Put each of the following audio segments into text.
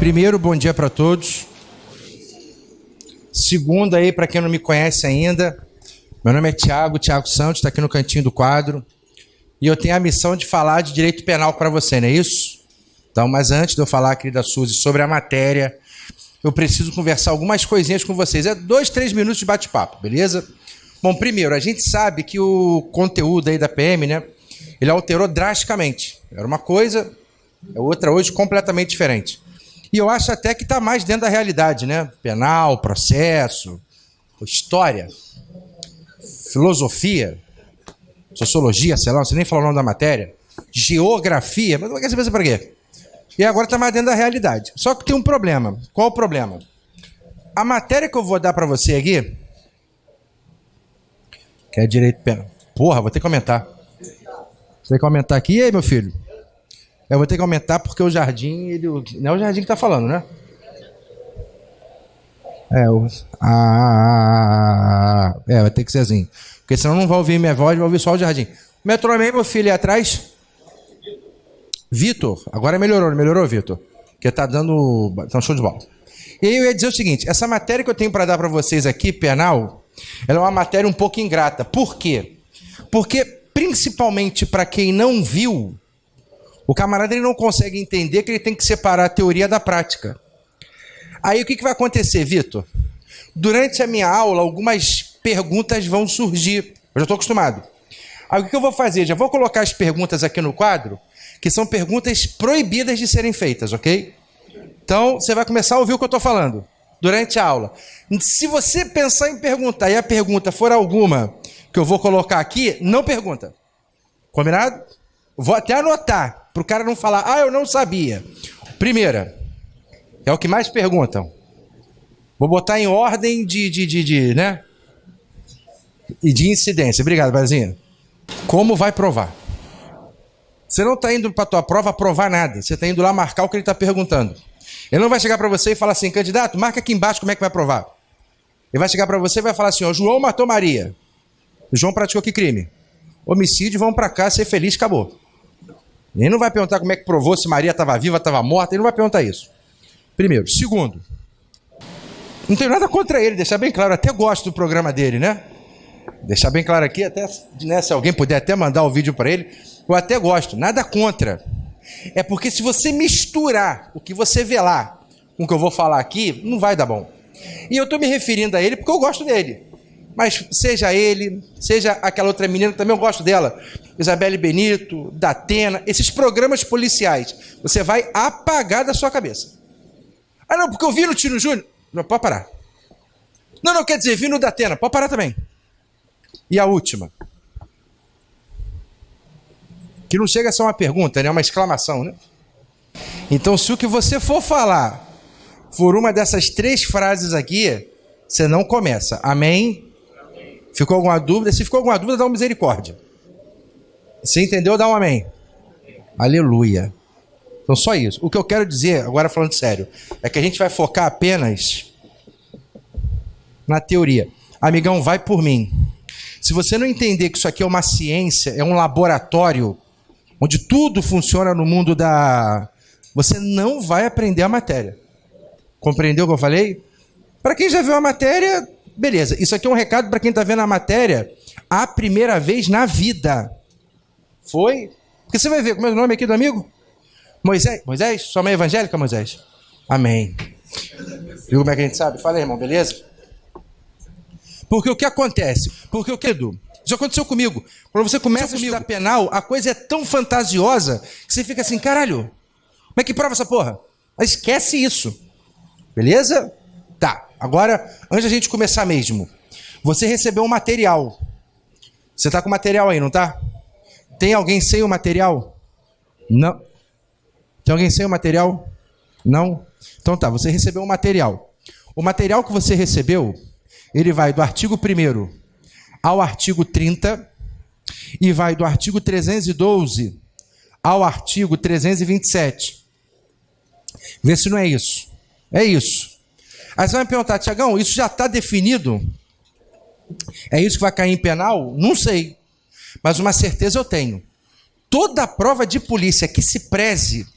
Primeiro, bom dia para todos. Segundo aí, para quem não me conhece ainda, meu nome é Thiago Santos, está aqui no cantinho do quadro. E eu tenho a missão de falar de direito penal para você, não é isso? Então, mas antes de eu falar, querida Suzy, sobre a matéria, eu preciso conversar algumas coisinhas com vocês. É 2, 3 minutos de bate-papo, beleza? Bom, primeiro, a gente sabe que o conteúdo aí da PM, né, ele alterou drasticamente. Era uma coisa, é outra hoje completamente diferente. E eu acho até que está mais dentro da realidade, né? Penal, processo, história, filosofia, sociologia, sei lá, não sei nem falar o nome da matéria, geografia, mas quer saber para quê? E agora está mais dentro da realidade. Só que tem um problema. Qual o problema? A matéria que eu vou dar para você aqui, que é direito penal. Porra, vou ter que aumentar. Vou ter que aumentar aqui. E aí, meu filho? Eu vou ter que aumentar porque o Jardim, ele... não é o Jardim que tá falando, né? Vai ter que ser assim. Porque senão não vai ouvir minha voz, vai ouvir só o Jardim. Metroman, meu filho, é atrás. Vitor, agora melhorou, Vitor? Porque tá dando um show de bola. E aí eu ia dizer o seguinte, essa matéria que eu tenho para dar para vocês aqui, penal, ela é uma matéria um pouco ingrata. Por quê? Porque, principalmente para quem não viu, o camarada ele não consegue entender que ele tem que separar a teoria da prática. Aí o que vai acontecer, Vitor? Durante a minha aula, algumas perguntas vão surgir. Eu já estou acostumado. Aí o que eu vou fazer? Já vou colocar as perguntas aqui no quadro, que são perguntas proibidas de serem feitas, ok? Então, você vai começar a ouvir o que eu estou falando durante a aula. Se você pensar em perguntar e a pergunta for alguma que eu vou colocar aqui, não pergunta. Combinado? Vou até anotar, para o cara não falar, eu não sabia. Primeira, é o que mais perguntam. Vou botar em ordem né? E de incidência. Obrigado, Bazinha. Como vai provar? Você não está indo para a tua prova provar nada. Você está indo lá marcar o que ele está perguntando. Ele não vai chegar para você e falar assim, candidato, marca aqui embaixo como é que vai provar. Ele vai chegar para você e vai falar assim, João matou Maria. O João praticou que crime? Homicídio, vão para cá, ser feliz, acabou. Ele não vai perguntar como é que provou se Maria estava viva, estava morta, ele não vai perguntar isso. Primeiro. Segundo, não tenho nada contra ele, deixar bem claro, até gosto do programa dele, né? Deixar bem claro aqui, até né, se alguém puder até mandar o vídeo para ele, eu até gosto, nada contra. É porque se você misturar o que você vê lá com o que eu vou falar aqui, não vai dar bom. E eu estou me referindo a ele porque eu gosto dele. Mas seja ele, seja aquela outra menina, que também eu gosto dela, Isabelle Benito, Datena, esses programas policiais, você vai apagar da sua cabeça. Não, porque eu vi no Tino Júnior. Não, pode parar. Não, quer dizer, vi no Datena, pode parar também. E a última. Que não chega a ser uma pergunta, né? É uma exclamação, né? Então, se o que você for falar for uma dessas 3 frases aqui, você não começa. Amém? Ficou alguma dúvida? Se ficou alguma dúvida, dá uma misericórdia. Se entendeu, dá um amém. Aleluia. Então, só isso. O que eu quero dizer, agora falando sério, é que a gente vai focar apenas na teoria. Amigão, vai por mim. Se você não entender que isso aqui é uma ciência, é um laboratório, onde tudo funciona no mundo da... Você não vai aprender a matéria. Compreendeu o que eu falei? Para quem já viu a matéria, beleza. Isso aqui é um recado para quem está vendo a matéria a primeira vez na vida. Foi? Porque você vai ver, como é o nome aqui do amigo? Moisés? Sua mãe é evangélica, Moisés? Amém. Viu como é que a gente sabe? Fala aí, irmão, beleza? Porque o que acontece? Isso aconteceu comigo. Quando você começa a estudar penal, a coisa é tão fantasiosa que você fica assim, caralho, como é que prova essa porra? Mas esquece isso. Beleza? Tá. Agora, antes da gente começar mesmo, você recebeu um material. Você tá com o material aí, não tá? Tem alguém sem o material? Não. Tem alguém sem o material? Não? Então tá, você recebeu um material. O material que você recebeu, ele vai do artigo 1º ao artigo 30 e vai do artigo 312 ao artigo 327. Vê se não é isso. É isso. Aí você vai me perguntar, Tiagão, isso já está definido? É isso que vai cair em penal? Não sei. Mas uma certeza eu tenho. Toda prova de polícia que se preze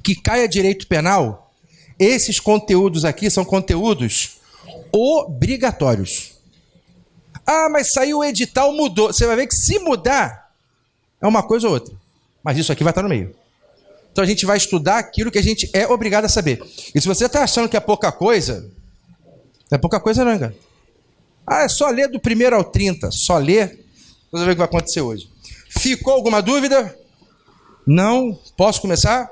que caia direito penal, esses conteúdos aqui são conteúdos obrigatórios. Ah, mas saiu o edital, mudou. Você vai ver que se mudar, é uma coisa ou outra. Mas isso aqui vai estar no meio. Então a gente vai estudar aquilo que a gente é obrigado a saber. E se você está achando que é pouca coisa, não é pouca coisa não, cara. Ah, é só ler do 1º ao 30. Só ler. Vamos ver o que vai acontecer hoje. Ficou alguma dúvida? Não? Posso começar?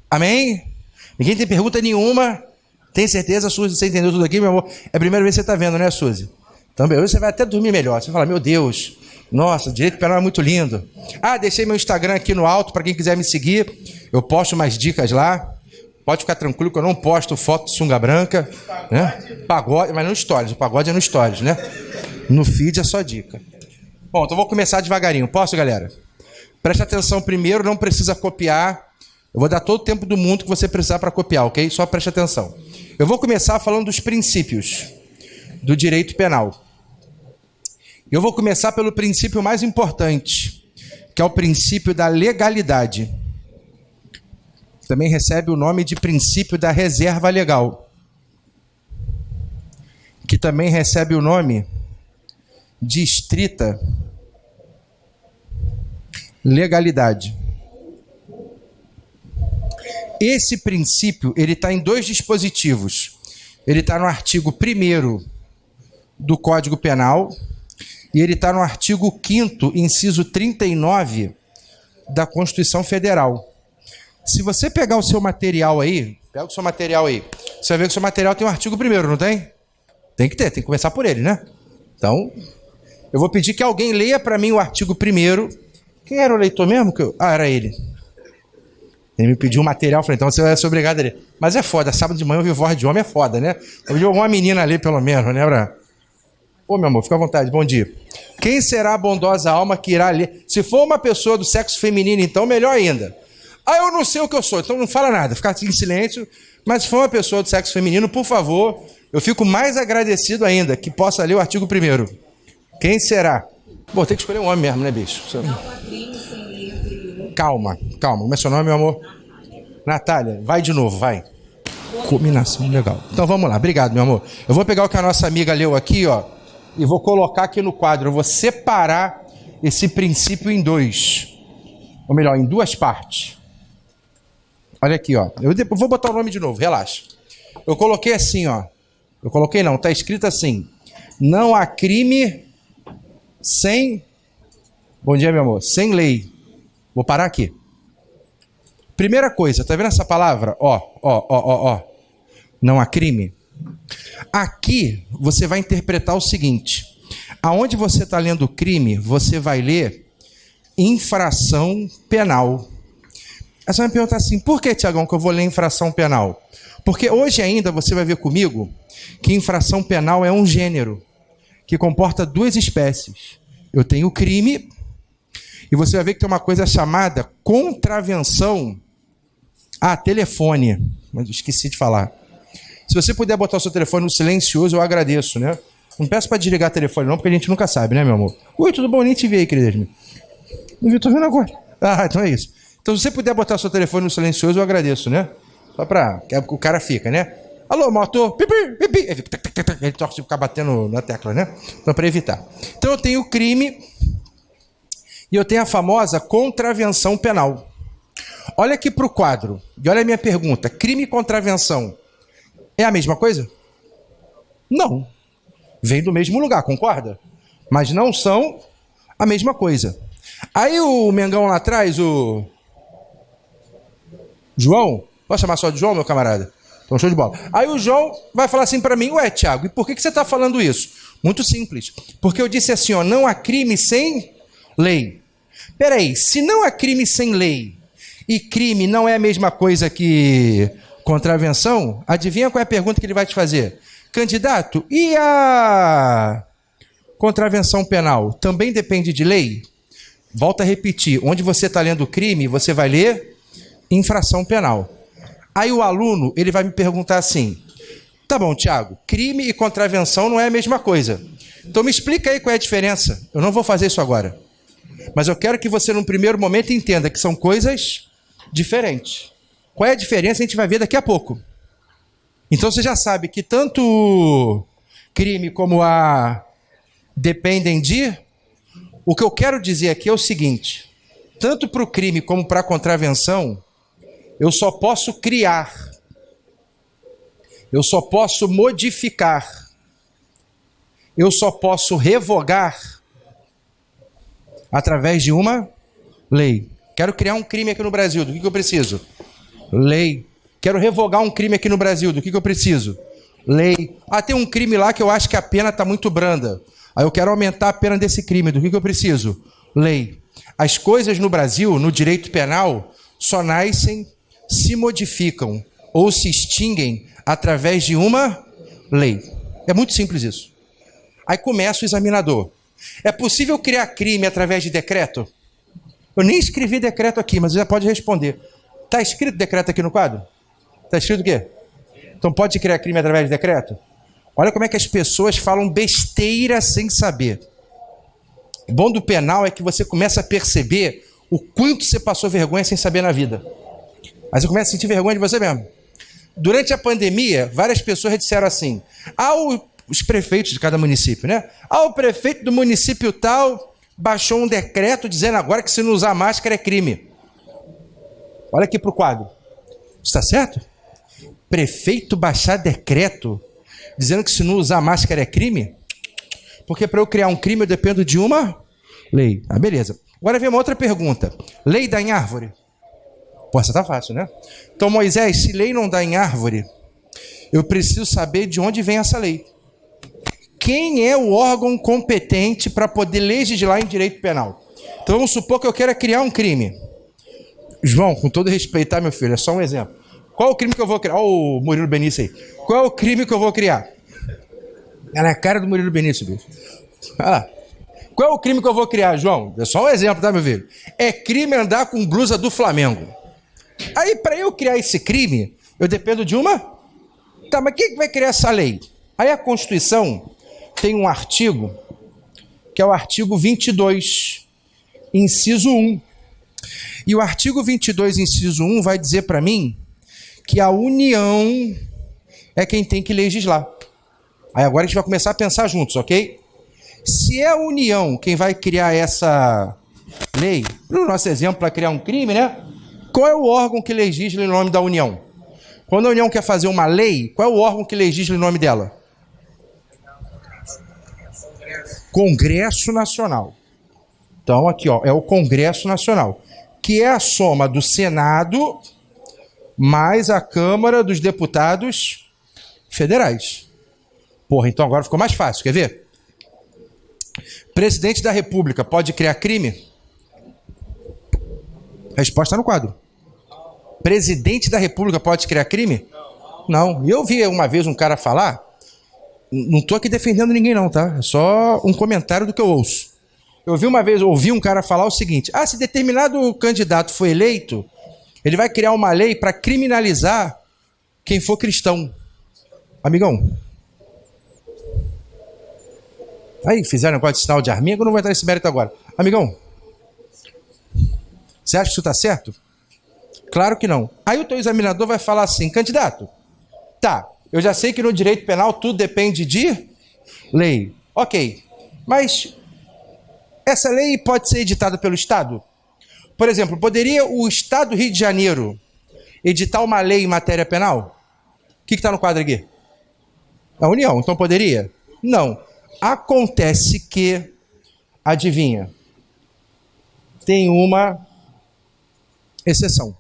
Amém? Ninguém tem pergunta nenhuma? Tem certeza, Suzy? Você entendeu tudo aqui, meu amor? É a primeira vez que você está vendo, né, Suzy? Então, hoje você vai até dormir melhor. Você vai falar, meu Deus, nossa, direito penal é muito lindo. Ah, deixei meu Instagram aqui no alto para quem quiser me seguir. Eu posto mais dicas lá. Pode ficar tranquilo que eu não posto foto de sunga branca. Né? Pagode, mas no Stories. O pagode é no Stories, né? No feed é só dica. Bom, então vou começar devagarinho. Posso, galera? Preste atenção primeiro, não precisa copiar. Eu vou dar todo o tempo do mundo que você precisar para copiar, ok? Só preste atenção. Eu vou começar falando dos princípios do direito penal. Eu vou começar pelo princípio mais importante, que é o princípio da legalidade. Também recebe o nome de princípio da reserva legal, que também recebe o nome de estrita legalidade. Esse princípio, ele está em 2 dispositivos. Ele está no artigo 1º do Código Penal e ele está no artigo 5º, inciso 39 da Constituição Federal. Se você pegar o seu material aí, pega o seu material aí, você vai ver que o seu material tem o artigo 1º, não tem? Tem que ter, tem que começar por ele, né? Então, eu vou pedir que alguém leia para mim o artigo 1º. Quem era o leitor mesmo? Era ele. Ele me pediu um material, falei, então você vai ser obrigado a ler. Mas é foda, sábado de manhã ouvir voz de homem é foda, né? Eu vi alguma menina ler pelo menos, né? Ô, meu amor, fica à vontade, bom dia. Quem será a bondosa alma que irá ler? Se for uma pessoa do sexo feminino, então, melhor ainda. Ah, eu não sei o que eu sou, então não fala nada, fica em silêncio. Mas se for uma pessoa do sexo feminino, por favor, eu fico mais agradecido ainda que possa ler o artigo 1º. Quem será? Bom, tem que escolher um homem mesmo, né, bicho? Calma. Como é seu nome, meu amor? Natália, vai de novo, vai. Combinação legal. Então vamos lá, obrigado, meu amor. Eu vou pegar o que a nossa amiga leu aqui, ó, e vou colocar aqui no quadro. Eu vou separar esse princípio em 2. Ou melhor, em 2 partes. Olha aqui, ó. Eu vou botar o nome de novo, relaxa. Eu coloquei assim, ó. Eu coloquei não, tá escrito assim. Não há crime sem... Bom dia, meu amor. Sem lei. Vou parar aqui. Primeira coisa, tá vendo essa palavra? Ó. Não há crime. Aqui você vai interpretar o seguinte. Aonde você está lendo crime, você vai ler infração penal. Aí você vai me perguntar assim, por que, Tiagão, que eu vou ler infração penal? Porque hoje ainda você vai ver comigo que infração penal é um gênero que comporta 2 espécies. Eu tenho o crime e você vai ver que tem uma coisa chamada contravenção a telefone. Mas esqueci de falar. Se você puder botar o seu telefone no silencioso, eu agradeço, né? Não peço para desligar o telefone não, porque a gente nunca sabe, né, meu amor? Oi, tudo bom? Nem te vi aí, querida. Não vi, tô vendo agora. Ah, então é isso. Então, se você puder botar o seu telefone no silencioso, eu agradeço, né? Só para... O cara fica, né? Alô, motor. Pipi, pipi. Ele torce de ficar batendo na tecla, né? Então, para evitar. Então, eu tenho o crime e eu tenho a famosa contravenção penal. Olha aqui para o quadro e olha a minha pergunta. Crime e contravenção é a mesma coisa? Não. Vem do mesmo lugar, concorda? Mas não são a mesma coisa. Aí o Mengão lá atrás, o João, posso chamar só de João, meu camarada? Então, show de bola. Aí o João vai falar assim para mim, ué, Thiago, e por que você está falando isso? Muito simples. Porque eu disse assim, ó, não há crime sem lei. Peraí, se não há crime sem lei e crime não é a mesma coisa que contravenção, adivinha qual é a pergunta que ele vai te fazer? Candidato, e a contravenção penal também depende de lei? Volta a repetir, onde você está lendo crime, você vai ler infração penal. Aí o aluno, ele vai me perguntar assim, tá bom, Thiago, crime e contravenção não é a mesma coisa. Então me explica aí qual é a diferença. Eu não vou fazer isso agora. Mas eu quero que você, num primeiro momento, entenda que são coisas diferentes. Qual é a diferença? A gente vai ver daqui a pouco. Então você já sabe que tanto crime como a dependem de... O que eu quero dizer aqui é o seguinte: tanto para o crime como para a contravenção, eu só posso criar, eu só posso modificar, eu só posso revogar através de uma lei. Quero criar um crime aqui no Brasil, do que eu preciso? Lei. Quero revogar um crime aqui no Brasil, do que eu preciso? Lei. Ah, tem um crime lá que eu acho que a pena está muito branda. Aí eu quero aumentar a pena desse crime, do que eu preciso? Lei. As coisas no Brasil, no direito penal, só nascem, se modificam ou se extinguem através de uma lei. É muito simples isso. Aí começa o examinador. É possível criar crime através de decreto? Eu nem escrevi decreto aqui, mas você já pode responder. Está escrito decreto aqui no quadro? Está escrito o quê? Então pode criar crime através de decreto? Olha como é que as pessoas falam besteira sem saber. O bom do penal é que você começa a perceber o quanto você passou vergonha sem saber na vida. Mas você começa a sentir vergonha de você mesmo. Durante a pandemia, várias pessoas disseram assim: os prefeitos de cada município, né? O prefeito do município tal baixou um decreto dizendo agora que se não usar máscara é crime. Olha aqui para o quadro. Está certo? Prefeito baixar decreto dizendo que se não usar máscara é crime? Porque para eu criar um crime eu dependo de uma lei. Ah, beleza. Agora vem uma outra pergunta. Lei dá em árvore? Pô, essa tá fácil, né? Então, Moisés, se lei não dá em árvore, eu preciso saber de onde vem essa lei. Quem é o órgão competente para poder legislar em direito penal? Então, vamos supor que eu quero criar um crime. João, com todo respeito, tá, meu filho? É só um exemplo. Qual é o crime que eu vou criar? Olha o Murilo Benício aí. Qual é o crime que eu vou criar? Ela é a cara do Murilo Benício, bicho. Olha lá. Qual é o crime que eu vou criar, João? É só um exemplo, tá, meu filho? É crime andar com blusa do Flamengo. Aí, para eu criar esse crime, eu dependo de uma... Tá, mas quem vai criar essa lei? Aí a Constituição tem um artigo, que é o artigo 22, inciso 1. E o artigo 22, inciso 1, vai dizer para mim que a União é quem tem que legislar. Aí agora a gente vai começar a pensar juntos, ok? Se é a União quem vai criar essa lei, no nosso exemplo, para criar um crime, né? Qual é o órgão que legisla em nome da União? Quando a União quer fazer uma lei, qual é o órgão que legisla em nome dela? Congresso Nacional. Então aqui, ó, é o Congresso Nacional, que é a soma do Senado mais a Câmara dos Deputados Federais. Porra, então agora ficou mais fácil, quer ver? Presidente da República pode criar crime? Resposta no quadro. Presidente da República pode criar crime? Não. E eu vi uma vez um cara falar, não estou aqui defendendo ninguém não, tá? É só um comentário do que eu ouço. Eu vi uma vez, ouvi um cara falar o seguinte: se determinado candidato for eleito, ele vai criar uma lei para criminalizar quem for cristão. Amigão, aí fizeram um negócio de sinal de arminha, eu não vou entrar nesse mérito agora. Amigão, você acha que isso está certo? Claro que não. Aí o teu examinador vai falar assim: candidato, tá, eu já sei que no direito penal tudo depende de lei. Ok, mas essa lei pode ser editada pelo Estado? Por exemplo, poderia o Estado do Rio de Janeiro editar uma lei em matéria penal? O que está no quadro aqui? A União, então poderia? Não. Acontece que, adivinha, tem uma exceção.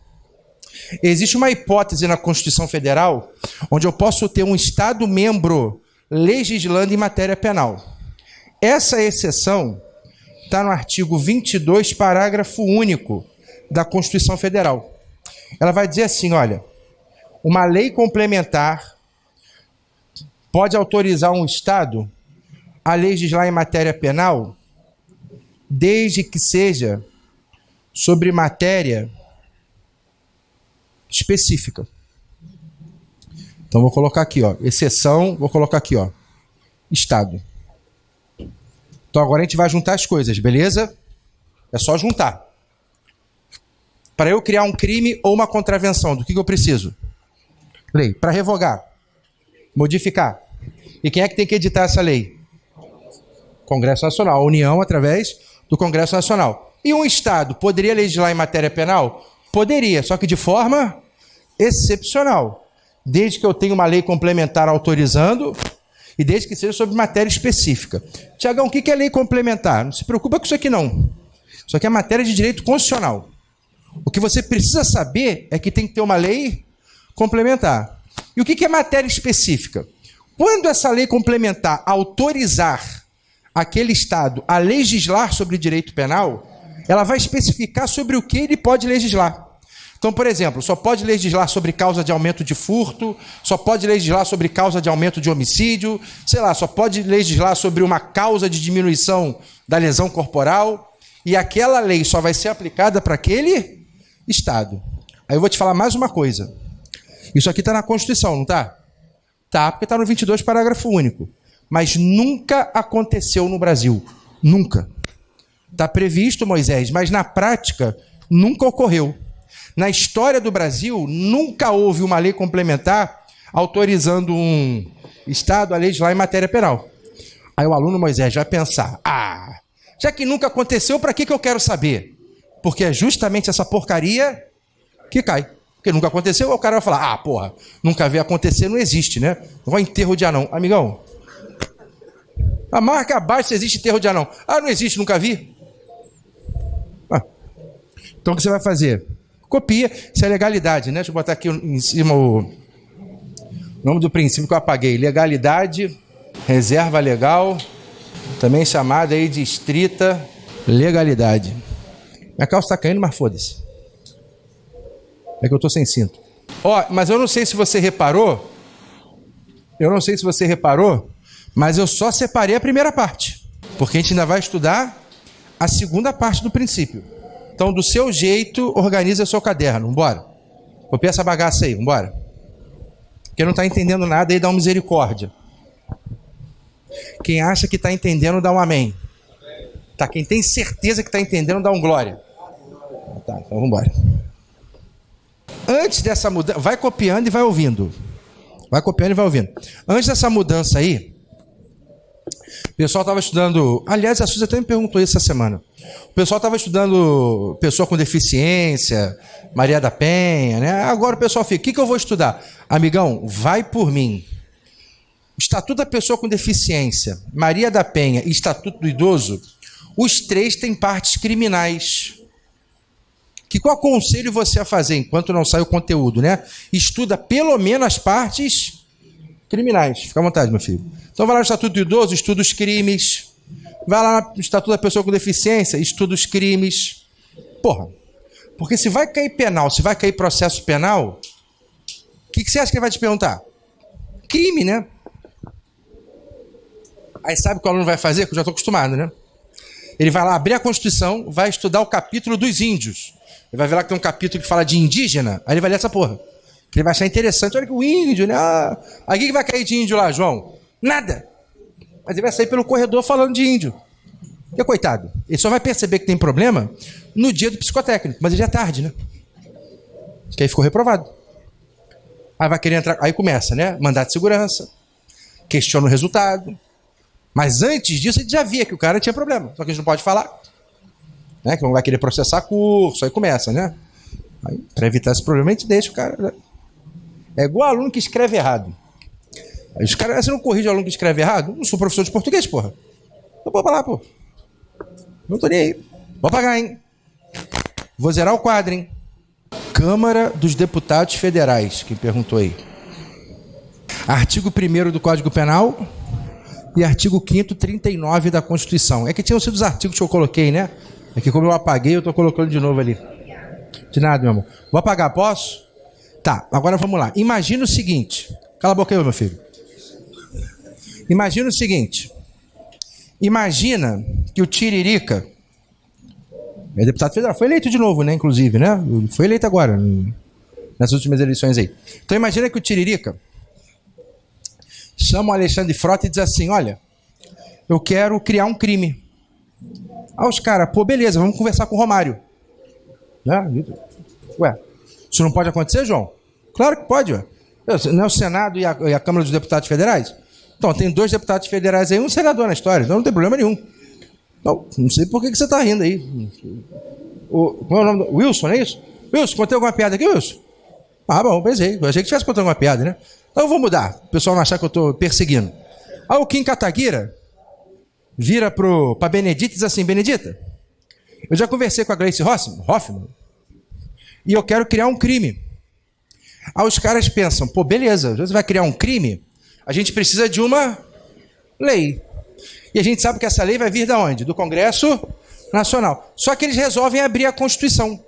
Existe uma hipótese na Constituição Federal onde eu posso ter um Estado membro legislando em matéria penal. Essa exceção está no artigo 22, parágrafo único da Constituição Federal. Ela vai dizer assim, olha, uma lei complementar pode autorizar um Estado a legislar em matéria penal desde que seja sobre matéria específica. Então vou colocar aqui, ó, exceção, vou colocar aqui, ó, Estado. Então agora a gente vai juntar as coisas, beleza? É só juntar. Para eu criar um crime ou uma contravenção, do que eu preciso? Lei. Para revogar, modificar. E quem é que tem que editar essa lei? Congresso Nacional. A União através do Congresso Nacional. E um Estado poderia legislar em matéria penal? Poderia, só que de forma excepcional. Desde que eu tenha uma lei complementar autorizando e desde que seja sobre matéria específica. Tiagão, o que é lei complementar? Não se preocupa com isso aqui não. Isso aqui é matéria de direito constitucional. O que você precisa saber é que tem que ter uma lei complementar. E o que é matéria específica? Quando essa lei complementar autorizar aquele Estado a legislar sobre direito penal, ela vai especificar sobre o que ele pode legislar. Então, por exemplo, só pode legislar sobre causa de aumento de furto, só pode legislar sobre causa de aumento de homicídio, sei lá, só pode legislar sobre uma causa de diminuição da lesão corporal, e aquela lei só vai ser aplicada para aquele Estado. Aí eu vou te falar mais uma coisa. Isso aqui está na Constituição, não está? Tá, porque está no 22, parágrafo único. Mas nunca aconteceu no Brasil. Nunca. Está previsto, Moisés, mas na prática nunca ocorreu. Na história do Brasil, nunca houve uma lei complementar autorizando um Estado a legislar em matéria penal. Aí o aluno Moisés vai pensar, já que nunca aconteceu, para que eu quero saber? Porque é justamente essa porcaria que cai. Porque nunca aconteceu, o cara vai falar, porra, nunca vi acontecer, não existe, né? Não vai enterro de anão. Amigão, a marca abaixo se existe enterro de anão. Não existe, nunca vi. Então o que você vai fazer? Copia, isso é legalidade, né? Deixa eu botar aqui em cima o nome do princípio que eu apaguei. Legalidade, reserva legal, também chamada aí de estrita legalidade. Minha calça está caindo, mas foda-se. É que eu estou sem cinto. Mas eu não sei se você reparou, mas eu só separei a primeira parte, porque a gente ainda vai estudar a segunda parte do princípio. Então, do seu jeito, organiza seu caderno. Vambora. Copia essa bagaça aí, vambora. Quem não está entendendo nada aí, dá uma misericórdia. Quem acha que está entendendo, dá um amém. Tá, quem tem certeza que está entendendo, dá um glória. Tá, então vambora. Antes dessa mudança, vai copiando e vai ouvindo. Vai copiando e vai ouvindo. Antes dessa mudança aí, o pessoal estava estudando... Aliás, a Suzy até me perguntou isso essa semana. O pessoal estava estudando pessoa com deficiência, Maria da Penha, né? Agora o pessoal fica, o que eu vou estudar? Amigão, vai por mim. Estatuto da pessoa com deficiência, Maria da Penha e Estatuto do idoso, os três têm partes criminais. Que eu aconselho você a fazer, enquanto não sai o conteúdo, né? Estuda pelo menos as partes criminais. Fica à vontade, meu filho. Então vai lá no Estatuto do Idoso, estuda os crimes. Vai lá no Estatuto da Pessoa com Deficiência, estuda os crimes. Porra, porque se vai cair penal, se vai cair processo penal, o que você acha que ele vai te perguntar? Crime, né? Aí sabe o que o aluno vai fazer? Que eu já estou acostumado, né? Ele vai lá abrir a Constituição, vai estudar o capítulo dos índios. Ele vai ver lá que tem um capítulo que fala de indígena, aí ele vai ler essa porra. Que ele vai achar interessante. Olha que o índio, né? Aí o que vai cair de índio lá, João? Nada. Mas ele vai sair pelo corredor falando de índio. E coitado, ele só vai perceber que tem problema no dia do psicotécnico, mas já é tarde, né? Que aí ficou reprovado. Aí vai querer entrar, aí começa, né? Mandato de segurança, questiona o resultado. Mas antes disso, ele já via que o cara tinha problema. Só que a gente não pode falar. Né? Que não vai querer processar curso, aí começa, né? Aí, para evitar esse problema, a gente deixa o cara... Né? É igual aluno que escreve errado. Aí os caras, você não corrige o aluno que escreve errado? Não sou professor de português, porra. Então vou pra lá, pô. Não tô nem aí. Vou pagar, hein? Vou zerar o quadro, hein? Câmara dos Deputados Federais, quem perguntou aí. Artigo 1º do Código Penal e artigo 5º, 39 da Constituição. É que tinham sido os artigos que eu coloquei, né? É que como eu apaguei, eu tô colocando de novo ali. De nada, meu amor. Vou apagar, posso? Tá, agora vamos lá. Imagina o seguinte. Cala a boca aí, meu filho. Imagina o seguinte. Imagina que o Tiririca é deputado federal. Foi eleito de novo, né? Inclusive, né? Foi eleito agora, nas últimas eleições aí. Então imagina que o Tiririca chama o Alexandre Frota e diz assim, olha, eu quero criar um crime. Aí os caras, pô, beleza, vamos conversar com o Romário. Né? Ué, isso não pode acontecer, João? Claro que pode, ué. Não é o Senado e a Câmara dos Deputados Federais? Então, tem 2 deputados federais aí, um senador na história, então não tem problema nenhum. Não sei por que você está rindo aí. Qual é o nome do... Wilson, não é isso? Wilson, contei alguma piada aqui, Wilson? Ah, bom, pensei. Eu achei que tivesse contando alguma piada, né? Então eu vou mudar, o pessoal não achar que eu estou perseguindo. Aí o Kim Kataguira vira para Benedita e diz assim: Benedita, eu já conversei com a Gleice Hoffmann e eu quero criar um crime. Aí os caras pensam: pô, beleza, você vai criar um crime? A gente precisa de uma lei. E a gente sabe que essa lei vai vir de onde? Do Congresso Nacional. Só que eles resolvem abrir a Constituição.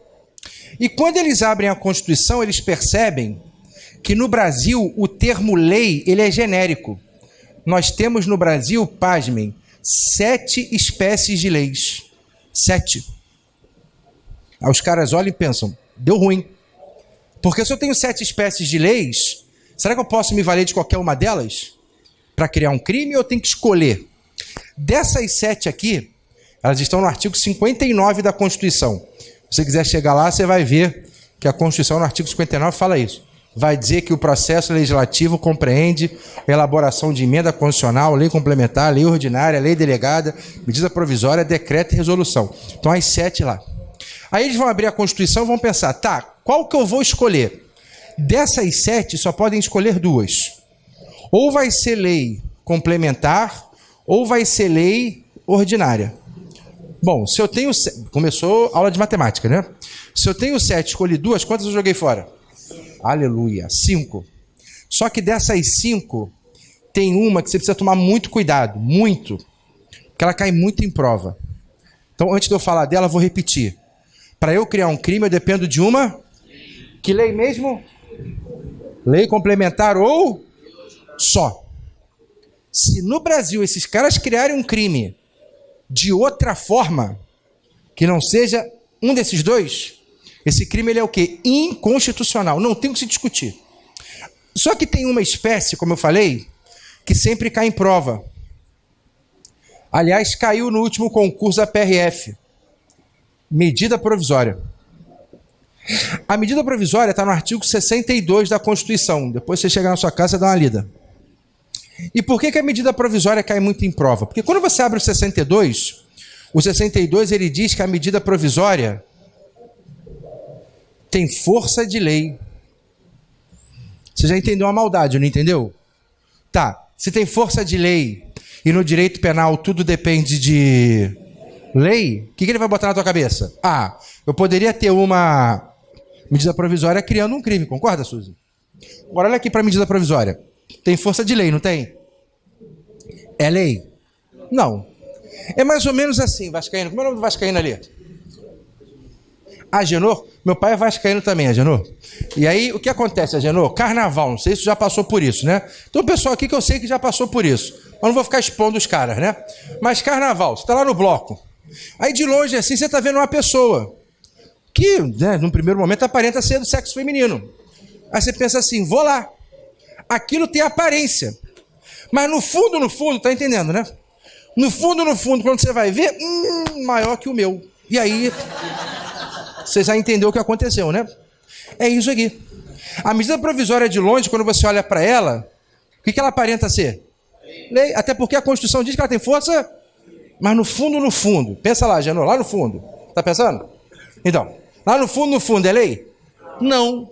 E quando eles abrem a Constituição, eles percebem que no Brasil o termo lei ele é genérico. Nós temos no Brasil, pasmem, 7 espécies de leis. 7. Aí os caras olham e pensam: deu ruim. Porque se eu tenho 7 espécies de leis, será que eu posso me valer de qualquer uma delas para criar um crime ou eu tenho que escolher? Dessas 7 aqui, elas estão no artigo 59 da Constituição. Se você quiser chegar lá, você vai ver que a Constituição, no artigo 59, fala isso. Vai dizer que o processo legislativo compreende a elaboração de emenda constitucional, lei complementar, lei ordinária, lei delegada, medida provisória, decreto e resolução. Então, as 7 lá. Aí eles vão abrir a Constituição e vão pensar: tá, qual que eu vou escolher? Dessas 7, só podem escolher 2. Ou vai ser lei complementar, ou vai ser lei ordinária. Bom, se eu tenho... Começou a aula de matemática, né? Se eu tenho 7, escolhi 2, quantas eu joguei fora? Aleluia, 5. Só que dessas 5, tem uma que você precisa tomar muito cuidado, muito, porque ela cai muito em prova. Então, antes de eu falar dela, eu vou repetir. Para eu criar um crime, eu dependo de uma... Que lei mesmo? Lei complementar ou só. Se no Brasil esses caras criarem um crime de outra forma, que não seja um desses 2, esse crime ele é o quê? Inconstitucional. Não tem o que se discutir. Só que tem uma espécie, como eu falei, que sempre cai em prova. Aliás, caiu no último concurso da PRF. Medida provisória. A medida provisória está no artigo 62 da Constituição. Depois você chega na sua casa e dá uma lida. E por que a medida provisória cai muito em prova? Porque quando você abre o 62 ele diz que a medida provisória tem força de lei. Você já entendeu a maldade, não entendeu? Tá, se tem força de lei e no direito penal tudo depende de lei, o que ele vai botar na tua cabeça? Ah, eu poderia ter uma medida provisória criando um crime, concorda, Suzy? Agora olha aqui para a medida provisória. Tem força de lei, não tem? É lei? Não. É mais ou menos assim, vascaíno. Como é o nome do vascaíno ali? Agenor? Meu pai é vascaíno também, Agenor. E aí, o que acontece, Agenor? Carnaval, não sei se já passou por isso, né? Tem um pessoal aqui que eu sei que já passou por isso. Mas não vou ficar expondo os caras, né? Mas carnaval, você tá lá no bloco. Aí de longe, assim, você tá vendo uma pessoa que, né, num primeiro momento, aparenta ser do sexo feminino. Aí você pensa assim, vou lá. Aquilo tem aparência. Mas no fundo, tá entendendo, né? No fundo, quando você vai ver, maior que o meu. E aí, você já entendeu o que aconteceu, né? É isso aqui. A medida provisória de longe, quando você olha para ela, o que ela aparenta ser? Lei. Até porque a Constituição diz que ela tem força, mas no fundo, pensa lá, Genô, lá no fundo. Tá pensando? Então, lá no fundo, é lei? Não.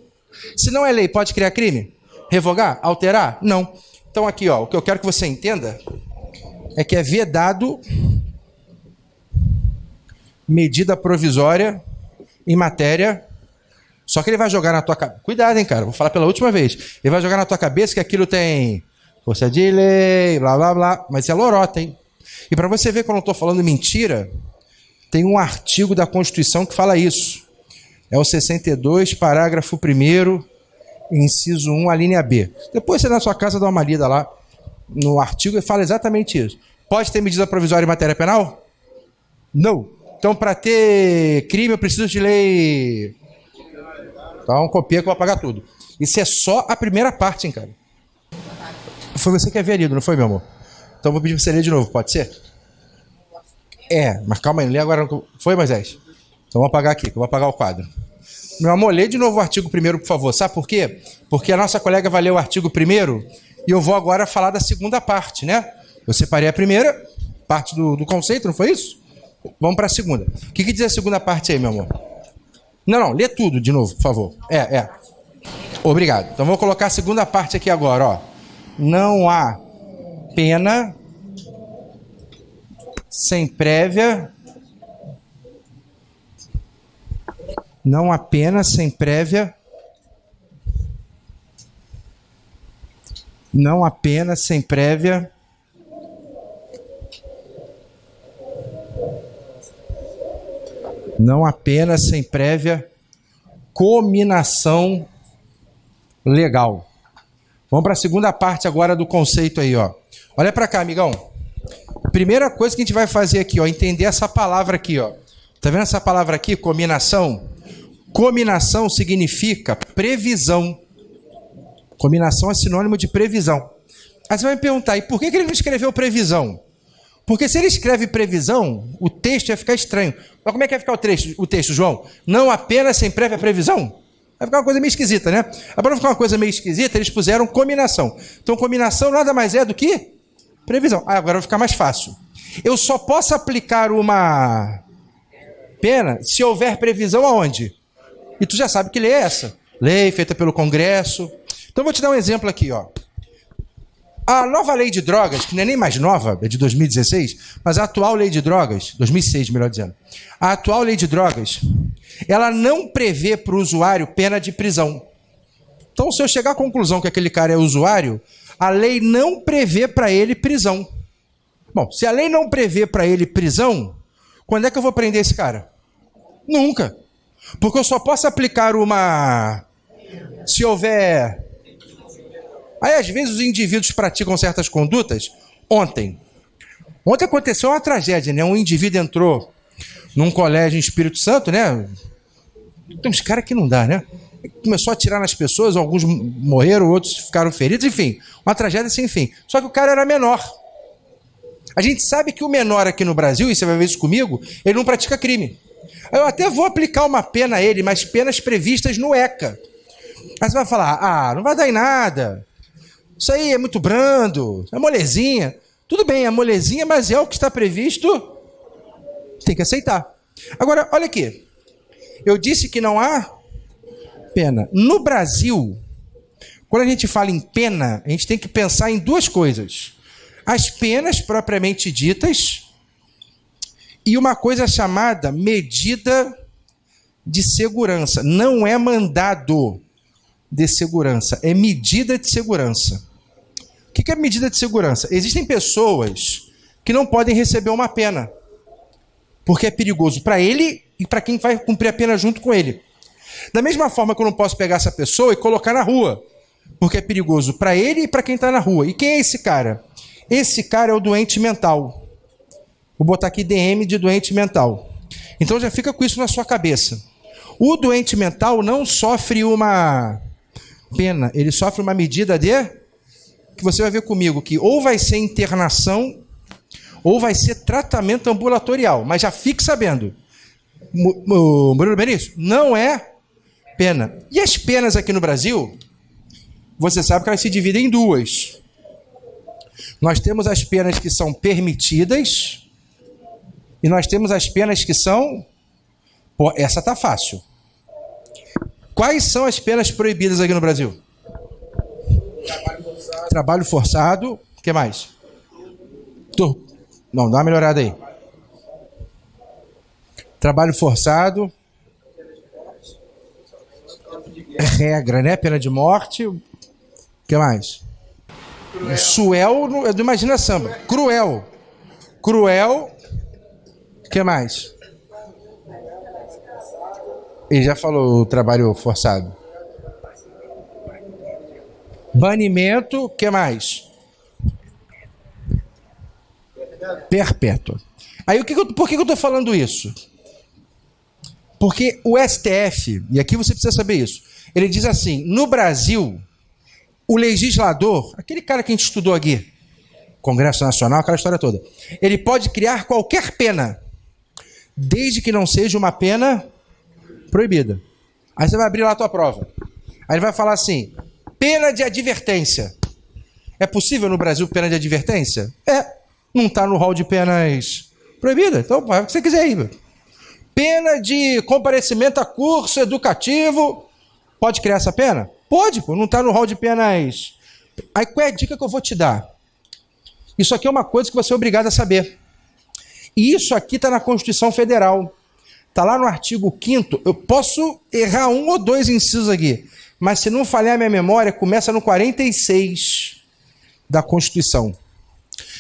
Se não é lei, pode criar crime? Revogar? Alterar? Não. Então aqui, ó, o que eu quero que você entenda é que é vedado medida provisória em matéria. Só que ele vai jogar na tua cabeça. Cuidado, hein, cara, vou falar pela última vez. Ele vai jogar na tua cabeça que aquilo tem força de lei, blá, blá, blá. Mas é lorota, hein? E para você ver que eu não estou falando mentira, tem um artigo da Constituição que fala isso. É o 62, parágrafo 1º, inciso 1, a linha B. Depois você na sua casa dá uma lida lá no artigo e fala exatamente isso. Pode ter medida provisória em matéria penal? Não. Então, para ter crime, eu preciso de lei. Então, copia que eu vou apagar tudo. Isso é só a primeira parte, hein, cara? Foi você que havia lido, não foi, meu amor? Então, vou pedir para você ler de novo, pode ser? É, mas calma aí, não lê agora. Foi, Moisés? Então vou apagar aqui, que eu vou apagar o quadro. Meu amor, lê de novo o artigo 1º, por favor. Sabe por quê? Porque a nossa colega vai ler o artigo 1º e eu vou agora falar da segunda parte, né? Eu separei a primeira parte do conceito, não foi isso? Vamos para a segunda. O que diz a segunda parte aí, meu amor? Não, lê tudo de novo, por favor. Obrigado. Então vou colocar a segunda parte aqui agora, ó. Não há pena sem prévia. Não há pena sem prévia. Não há pena sem prévia. Não há pena sem prévia cominação legal. Vamos para a segunda parte agora do conceito aí, ó. Olha para cá, amigão. Primeira coisa que a gente vai fazer aqui, ó, entender essa palavra aqui, ó. Tá vendo essa palavra aqui, cominação? Cominação significa previsão. Cominação é sinônimo de previsão. Aí você vai me perguntar, e por que ele não escreveu previsão? Porque se ele escreve previsão, o texto ia ficar estranho. Mas como é que vai ficar o texto, João? Não apenas sem prévia previsão? Vai ficar uma coisa meio esquisita, né? Para não ficar uma coisa meio esquisita, eles puseram cominação. Então, cominação nada mais é do que previsão. Agora vai ficar mais fácil. Eu só posso aplicar uma pena se houver previsão aonde? E tu já sabe que lei é essa. Lei feita pelo Congresso. Então, vou te dar um exemplo aqui, ó. A nova lei de drogas, que não é nem mais nova, é de 2016, mas a atual lei de drogas, 2006, melhor dizendo, a atual lei de drogas, ela não prevê para o usuário pena de prisão. Então, se eu chegar à conclusão que aquele cara é usuário, a lei não prevê para ele prisão. Bom, se a lei não prevê para ele prisão, quando é que eu vou prender esse cara? Nunca. Porque eu só posso aplicar uma... Se houver... Aí, às vezes, os indivíduos praticam certas condutas. Ontem aconteceu uma tragédia, né? Um indivíduo entrou num colégio em Espírito Santo, né? Tem uns caras que não dá, né? Começou a atirar nas pessoas, alguns morreram, outros ficaram feridos, enfim. Uma tragédia sem fim. Só que o cara era menor. A gente sabe que o menor aqui no Brasil, e você vai ver isso comigo, ele não pratica crime. Eu até vou aplicar uma pena a ele, mas penas previstas no ECA. Aí você vai falar, não vai dar em nada. Isso aí é muito brando, é molezinha. Tudo bem, é molezinha, mas é o que está previsto. Tem que aceitar. Agora, olha aqui. Eu disse que não há pena. No Brasil, quando a gente fala em pena, a gente tem que pensar em duas coisas. As penas propriamente ditas e uma coisa chamada medida de segurança. Não é mandado de segurança, é medida de segurança. O que é medida de segurança? Existem pessoas que não podem receber uma pena, porque é perigoso para ele e para quem vai cumprir a pena junto com ele. Da mesma forma que eu não posso pegar essa pessoa e colocar na rua, porque é perigoso para ele e para quem está na rua. E quem é esse cara? Esse cara é o doente mental. Vou botar aqui DM de doente mental. Então já fica com isso na sua cabeça. O doente mental não sofre uma pena, ele sofre uma medida de... que você vai ver comigo que ou vai ser internação ou vai ser tratamento ambulatorial. Mas já fique sabendo, Murilo Benício, não é pena. E as penas aqui no Brasil, você sabe que elas se dividem em duas. Nós temos as penas que são permitidas e nós temos as penas que são... Pô, essa tá fácil. Quais são as penas proibidas aqui no Brasil? Trabalho forçado. O que mais? Não, dá uma melhorada aí. Trabalho forçado. Regra, né? Pena de morte. O que mais? Suel é do Imagina Samba. Cruel. O que mais? Ele já falou o trabalho forçado. Banimento, o que mais? Perpétua. Aí por que eu estou falando isso? Porque o STF, e aqui você precisa saber isso, ele diz assim, no Brasil, o legislador, aquele cara que a gente estudou aqui, Congresso Nacional, aquela história toda, ele pode criar qualquer pena, desde que não seja uma pena proibida. Aí você vai abrir lá a tua prova. Aí ele vai falar assim, pena de advertência. É possível no Brasil pena de advertência? Não está no rol de penas proibidas. Então, faz o que você quiser aí. Pena de comparecimento a curso educativo. Pode criar essa pena? Pode, pô. Não está no rol de penas. Aí qual é a dica que eu vou te dar? Isso aqui é uma coisa que você é obrigado a saber. E isso aqui está na Constituição Federal. Está lá no artigo 5º. Eu posso errar 1 ou 2 incisos aqui. Mas se não falhar a minha memória, começa no 46 da Constituição.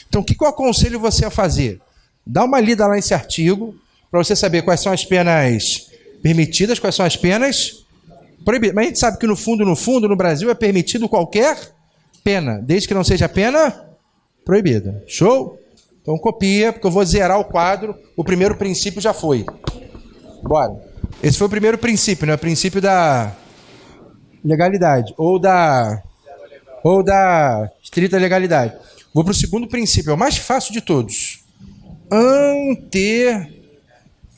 Então, o que eu aconselho você a fazer? Dá uma lida lá nesse artigo, para você saber quais são as penas permitidas, quais são as penas proibidas. Mas a gente sabe que no fundo, no Brasil é permitido qualquer pena, desde que não seja pena proibida. Show? Então copia, porque eu vou zerar o quadro. O primeiro princípio já foi. Bora. Esse foi o primeiro princípio, né? O princípio da legalidade, ou da estrita legalidade. Vou para o segundo princípio, é o mais fácil de todos.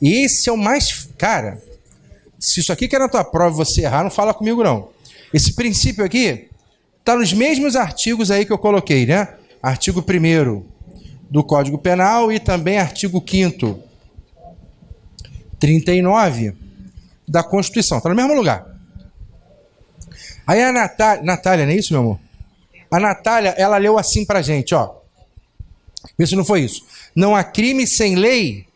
Esse é o mais... Cara, se isso aqui que é na tua prova você errar, não fala comigo não. Esse princípio aqui está nos mesmos artigos aí que eu coloquei, né? Artigo 1º do Código Penal e também artigo 5º, 39 da Constituição. Está no mesmo lugar. Aí a Natália, não é isso, meu amor? A Natália, ela leu assim pra gente, ó. Vê se não foi isso. Não há crime sem lei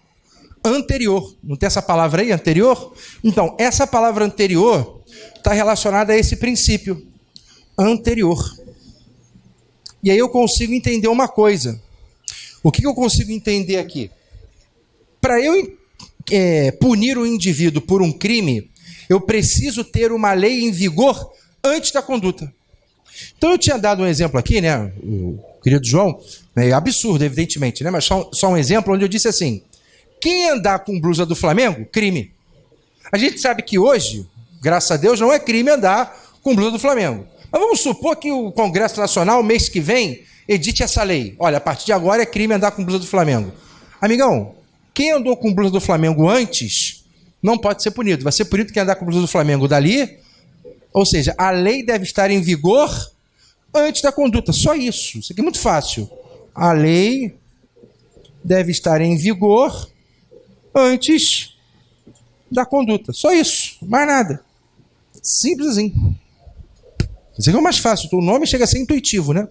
anterior. Não tem essa palavra aí, anterior? Então, essa palavra anterior está relacionada a esse princípio. Anterior. E aí eu consigo entender uma coisa. O que eu consigo entender aqui? Para eu punir o indivíduo por um crime, eu preciso ter uma lei em vigor antes da conduta. Então eu tinha dado um exemplo aqui, né? O querido João, é absurdo, evidentemente, né? Mas só um exemplo onde eu disse assim: quem andar com blusa do Flamengo, crime. A gente sabe que hoje, graças a Deus, não é crime andar com blusa do Flamengo. Mas vamos supor que o Congresso Nacional, mês que vem, edite essa lei. Olha, a partir de agora é crime andar com blusa do Flamengo. Amigão, quem andou com blusa do Flamengo antes não pode ser punido. Vai ser punido quem andar com blusa do Flamengo dali. Ou seja, a lei deve estar em vigor antes da conduta. Só isso. Isso aqui é muito fácil. A lei deve estar em vigor antes da conduta. Só isso. Mais nada. Simples assim. Isso aqui é o mais fácil. O nome chega a ser intuitivo, né?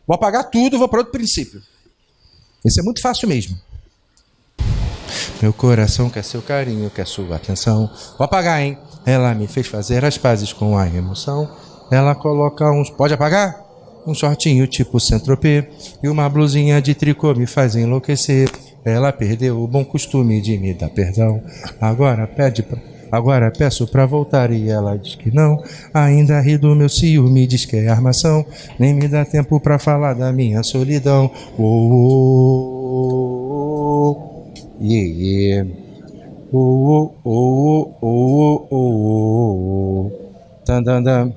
Vou apagar tudo e vou para outro princípio. Esse é muito fácil mesmo. Meu coração quer seu carinho, quer sua atenção. Vou apagar, hein? Ela me fez fazer as pazes com a emoção. Ela coloca uns... Pode apagar? Um shortinho tipo Saint-Tropez e uma blusinha de tricô me faz enlouquecer. Ela perdeu o bom costume de me dar perdão. Agora peço pra voltar e ela diz que não. Ainda ri do meu ciúme, diz que é armação. Nem me dá tempo pra falar da minha solidão. Yeah. Tandandam.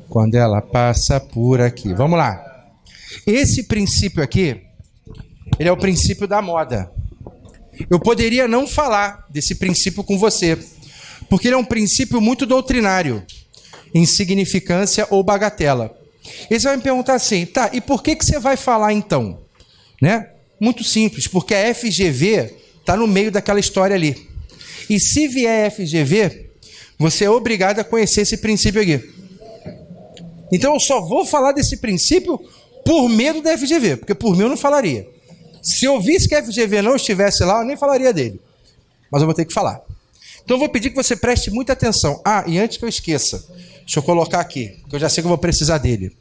Quando ela passa por aqui. Vamos lá. Esse princípio aqui, ele é o princípio da moda. Eu poderia não falar desse princípio com você, porque ele é um princípio muito doutrinário, insignificância ou bagatela. E você vai me perguntar assim, tá, e por que você vai falar então? Né? Muito simples, porque a FGV está no meio daquela história ali. E se vier FGV, você é obrigado a conhecer esse princípio aqui. Então eu só vou falar desse princípio por medo da FGV, porque por mim eu não falaria. Se eu visse que a FGV não estivesse lá, eu nem falaria dele. Mas eu vou ter que falar. Então eu vou pedir que você preste muita atenção. Ah, e antes que eu esqueça, deixa eu colocar aqui, que eu já sei que eu vou precisar dele.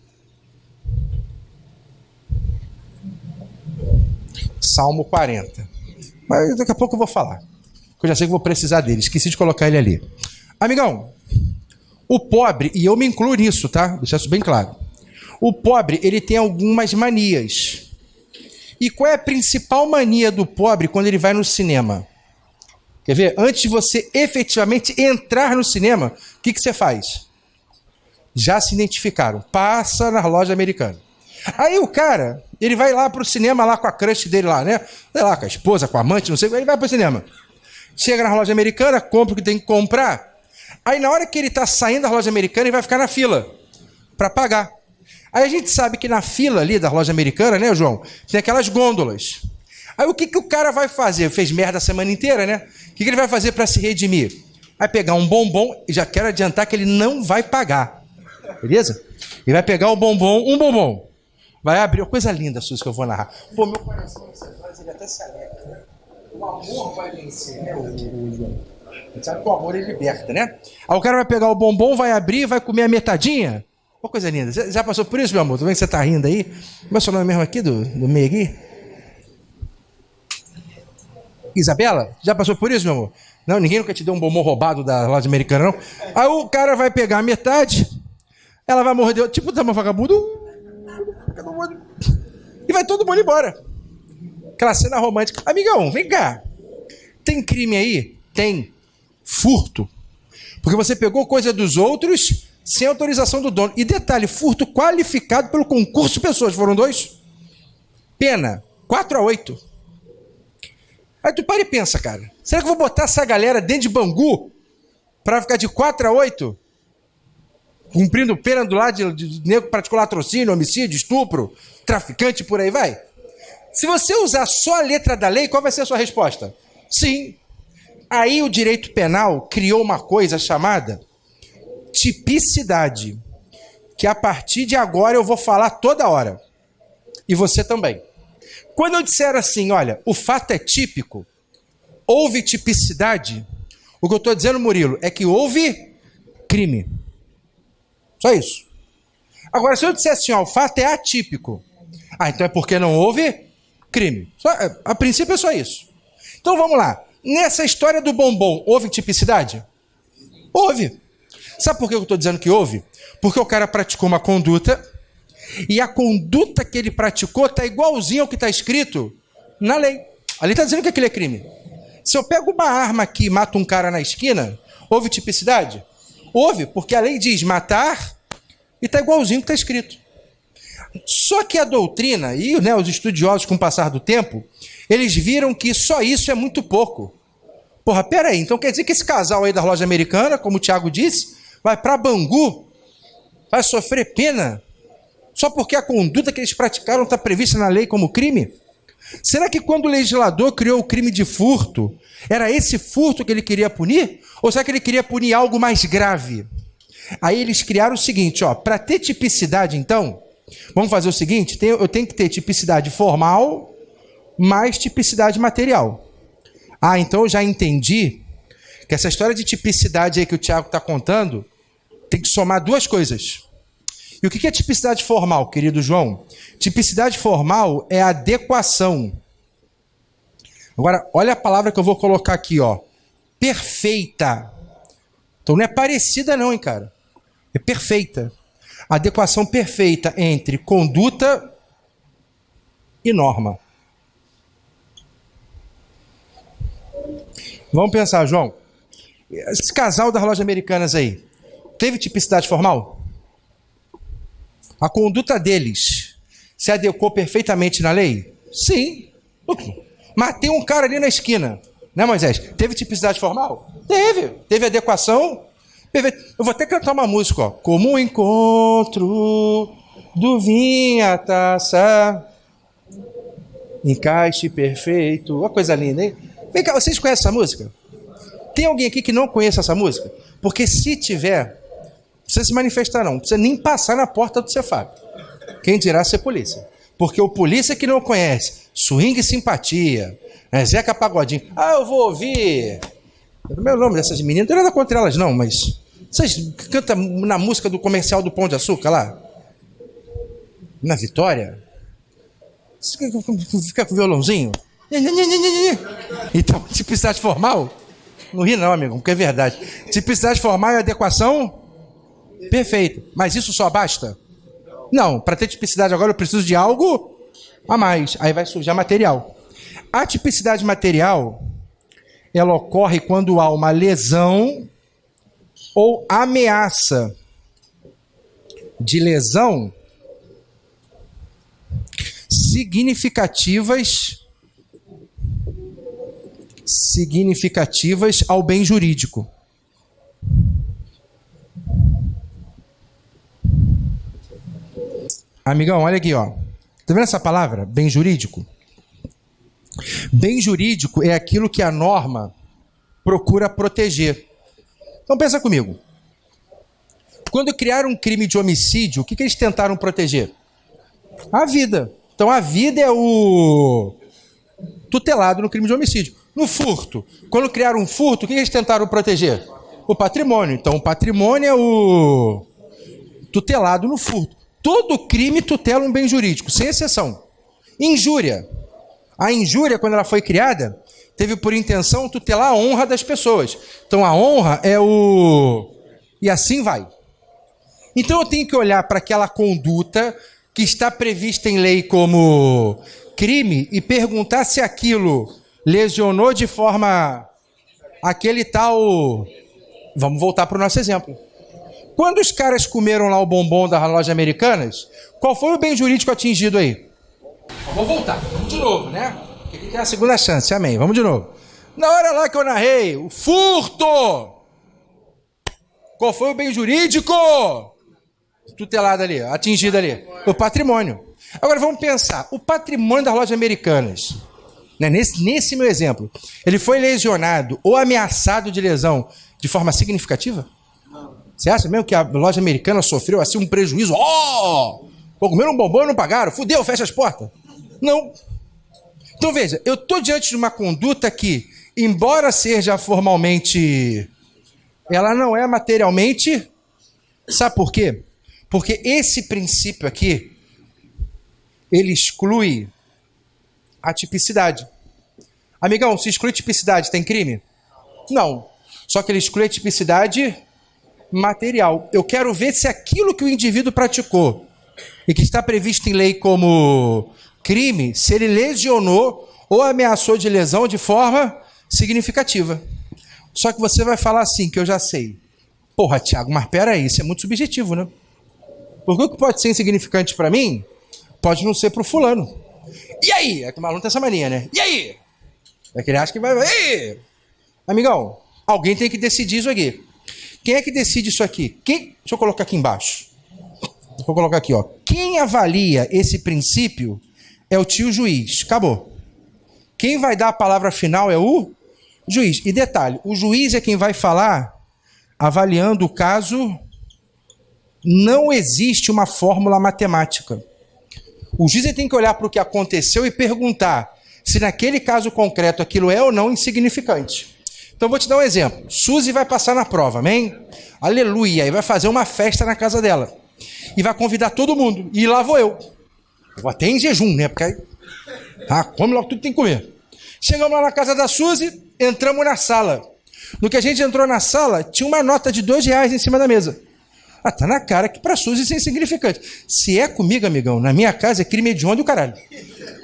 Salmo 40. Mas daqui a pouco eu vou falar, que eu já sei que eu vou precisar dele. Esqueci de colocar ele ali. Amigão, o pobre, e eu me incluo nisso, tá? Deixa isso bem claro. O pobre, ele tem algumas manias. E qual é a principal mania do pobre quando ele vai no cinema? Quer ver? Antes de você efetivamente entrar no cinema, o que você faz? Já se identificaram. Passa na loja americana. Aí o cara, ele vai lá pro cinema lá com a crush dele lá, né? Sei lá, com a esposa, com a amante, não sei, ele vai pro cinema. Chega na loja americana, compra o que tem que comprar. Aí na hora que ele tá saindo da loja americana, ele vai ficar na fila para pagar. Aí a gente sabe que na fila ali da loja americana, né, João? Tem aquelas gôndolas. Aí o que o cara vai fazer? Fez merda a semana inteira, né? O que ele vai fazer para se redimir? Vai pegar um bombom, e já quero adiantar que ele não vai pagar. Beleza? Ele vai pegar um bombom. Vai abrir, coisa linda, Suzy, que eu vou narrar. Pô, meu coração nessa frase, ele até se alegra, né? O amor vai vencer, né, o João? Você sabe que o amor, ele liberta, né? Aí o cara vai pegar o bombom, vai abrir, vai comer a metadinha. Pô, coisa linda. Você já passou por isso, meu amor? Tô vendo que você tá rindo aí. Como é o seu nome mesmo aqui, do meio aqui? Isabela? Já passou por isso, meu amor? Não, ninguém nunca te deu um bombom roubado da loja americana, não? Aí o cara vai pegar a metade, ela vai morrer, tipo, dá uma vagabunda, e vai todo mundo embora. Aquela cena romântica. Amigão, vem cá. Tem crime aí? Tem. Furto. Porque você pegou coisa dos outros sem autorização do dono. E detalhe, furto qualificado pelo concurso de pessoas. Foram 2? Pena, 4-8. Aí tu para e pensa, cara. Será que eu vou botar essa galera dentro de Bangu para ficar de 4-8? Cumprindo pena do lado de nego que praticou latrocínio, homicídio, estupro, traficante, por aí vai? Se você usar só a letra da lei, qual vai ser a sua resposta? Sim. Aí o direito penal criou uma coisa chamada tipicidade, que a partir de agora eu vou falar toda hora. E você também. Quando eu disser assim, olha, o fato é típico, houve tipicidade, o que eu estou dizendo, Murilo, é que houve crime. Só isso. Agora, se eu disser assim, ó, o fato é atípico, então é porque não houve crime. A princípio é só isso. Então vamos lá. Nessa história do bombom, houve tipicidade? Houve. Sabe por que eu estou dizendo que houve? Porque o cara praticou uma conduta e a conduta que ele praticou está igualzinho ao que está escrito na lei. A lei está dizendo que aquilo é crime. Se eu pego uma arma aqui e mato um cara na esquina, houve tipicidade? Houve, porque a lei diz matar e está igualzinho ao que está escrito. Só que a doutrina e, né, os estudiosos, com o passar do tempo, eles viram que só isso é muito pouco. Porra, peraí, então quer dizer que esse casal aí da loja americana, como o Thiago disse, vai para Bangu, vai sofrer pena, só porque a conduta que eles praticaram está prevista na lei como crime? Será que quando o legislador criou o crime de furto, era esse furto que ele queria punir? Ou será que ele queria punir algo mais grave? Aí eles criaram o seguinte, ó, para ter tipicidade então, vamos fazer o seguinte, eu tenho que ter tipicidade formal mais tipicidade material. Então eu já entendi que essa história de tipicidade aí que o Thiago está contando tem que somar 2 coisas. E o que é tipicidade formal, querido João? Tipicidade formal é adequação. Agora, olha a palavra que eu vou colocar aqui, ó. Perfeita. Então não é parecida não, hein, cara? É perfeita. Adequação perfeita entre conduta e norma. Vamos pensar, João. Esse casal das lojas americanas aí, teve tipicidade formal? A conduta deles se adequou perfeitamente na lei? Sim. Matei um cara ali na esquina, né, Moisés? Teve tipicidade formal? Teve. Teve adequação? Eu vou até cantar uma música, ó. Como o encontro do vinho à taça, encaixe perfeito. Uma coisa linda, hein? Vem cá, vocês conhecem essa música? Tem alguém aqui que não conhece essa música? Porque se tiver, não precisa se manifestar não, não precisa nem passar na porta do Cefap. Quem dirá ser polícia? Porque o polícia que não conhece Swing e Simpatia, né, Zeca Pagodinho, eu vou ouvir... O meu nome dessas meninas, não tem nada contra elas não, mas... Vocês cantam na música do comercial do Pão de Açúcar lá? Na Vitória? Fica com o violãozinho? Então, tipicidade formal? Não ri não, amigo, porque é verdade. Tipicidade formal é adequação perfeita. Mas isso só basta? Não, para ter tipicidade agora eu preciso de algo a mais. Aí vai surgir material. A tipicidade material, ela ocorre quando há uma lesão ou ameaça de lesão significativas ao bem jurídico. Amigão, olha aqui, ó. Tá vendo essa palavra? Bem jurídico? Bem jurídico é aquilo que a norma procura proteger. Então pensa comigo. Quando criaram um crime de homicídio, o que eles tentaram proteger? A vida. Então a vida é o tutelado no crime de homicídio. No furto, quando criaram um furto, o que eles tentaram proteger? O patrimônio. Então o patrimônio é o tutelado no furto. Todo crime tutela um bem jurídico, sem exceção. Injúria. A injúria, quando ela foi criada, teve por intenção tutelar a honra das pessoas. Então a honra é o... E assim vai. Então eu tenho que olhar para aquela conduta que está prevista em lei como crime e perguntar se aquilo lesionou de forma aquele tal... Vamos voltar para o nosso exemplo. Quando os caras comeram lá o bombom das lojas americanas, qual foi o bem jurídico atingido aí? Vou voltar, vamos de novo, né? Porque aqui tem a segunda chance, amém. Vamos de novo. Na hora lá que eu narrei, o furto! Qual foi o bem jurídico? Tutelado ali, atingido ali. O patrimônio. Agora vamos pensar, o patrimônio das lojas americanas, né, nesse meu exemplo, ele foi lesionado ou ameaçado de lesão de forma significativa? Você acha mesmo que a loja americana sofreu assim um prejuízo? Comeram um bombom e não pagaram? Fudeu, fecha as portas. Não. Então veja, eu estou diante de uma conduta que, embora seja formalmente, ela não é materialmente. Sabe por quê? Porque esse princípio aqui, ele exclui a tipicidade. Amigão, se exclui tipicidade, tem crime? Não. Só que ele exclui a tipicidade material. Eu quero ver se aquilo que o indivíduo praticou e que está previsto em lei como crime, se ele lesionou ou ameaçou de lesão de forma significativa. Só que você vai falar assim, que eu já sei. Porra, Thiago, mas peraí, isso é muito subjetivo, né? Porque o que pode ser insignificante para mim, pode não ser para o fulano. E aí? É que o maluco tem essa mania, né? E aí? É que ele acha que vai... E aí? Amigão, alguém tem que decidir isso aqui. Quem é que decide isso aqui? Deixa eu colocar aqui embaixo. Vou colocar aqui, ó. Quem avalia esse princípio é o tio juiz. Acabou. Quem vai dar a palavra final é o juiz. E detalhe, o juiz é quem vai falar avaliando o caso. Não existe uma fórmula matemática. O juiz tem que olhar para o que aconteceu e perguntar se naquele caso concreto aquilo é ou não insignificante. Então vou te dar um exemplo. Suzy vai passar na prova, amém? Aleluia. E vai fazer uma festa na casa dela. E vai convidar todo mundo. E lá vou eu. Eu vou até em jejum, né? Porque aí... come logo tudo que tem que comer. Chegamos lá na casa da Suzy, entramos na sala. No que a gente entrou na sala, tinha uma nota de R$2 em cima da mesa. Tá na cara que pra Suzy isso é insignificante. Se é comigo, amigão, na minha casa é crime hediondo e o caralho.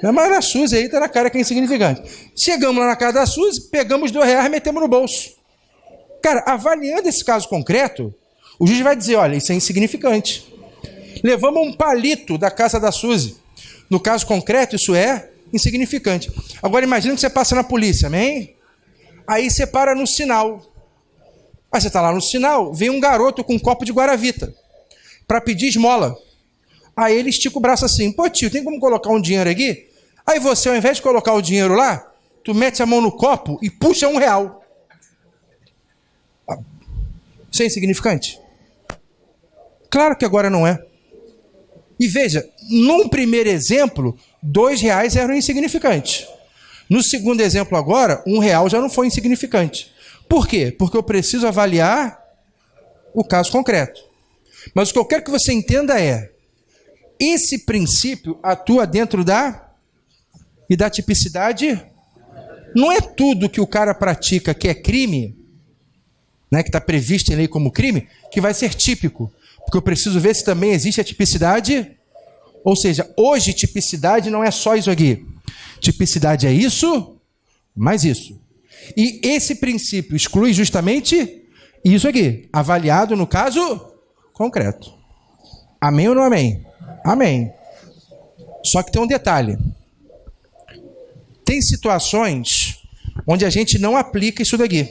Mas na Suzy aí tá na cara que é insignificante. Chegamos lá na casa da Suzy, pegamos R$2 e metemos no bolso. Cara, avaliando esse caso concreto, o juiz vai dizer, olha, isso é insignificante. Levamos um palito da casa da Suzy. No caso concreto, isso é insignificante. Agora imagina que você passa na polícia, amém? Aí você para no sinal. Aí você está lá no sinal, vem um garoto com um copo de Guaravita para pedir esmola. Aí ele estica o braço assim, pô tio, tem como colocar um dinheiro aqui? Aí você, ao invés de colocar o dinheiro lá, tu mete a mão no copo e puxa R$1. Isso é insignificante? Claro que agora não é. E veja, num primeiro exemplo, R$2 eram insignificantes. No segundo exemplo agora, R$1 já não foi insignificante. Por quê? Porque eu preciso avaliar o caso concreto. Mas o que eu quero que você entenda é, esse princípio atua dentro da tipicidade. Não é tudo que o cara pratica que é crime, né, que está previsto em lei como crime, que vai ser típico. Porque eu preciso ver se também existe a tipicidade. Ou seja, hoje tipicidade não é só isso aqui. Tipicidade é isso, mais isso. E esse princípio exclui justamente isso aqui, avaliado no caso concreto. Amém ou não amém? Amém. Só que tem um detalhe. Tem situações onde a gente não aplica isso daqui.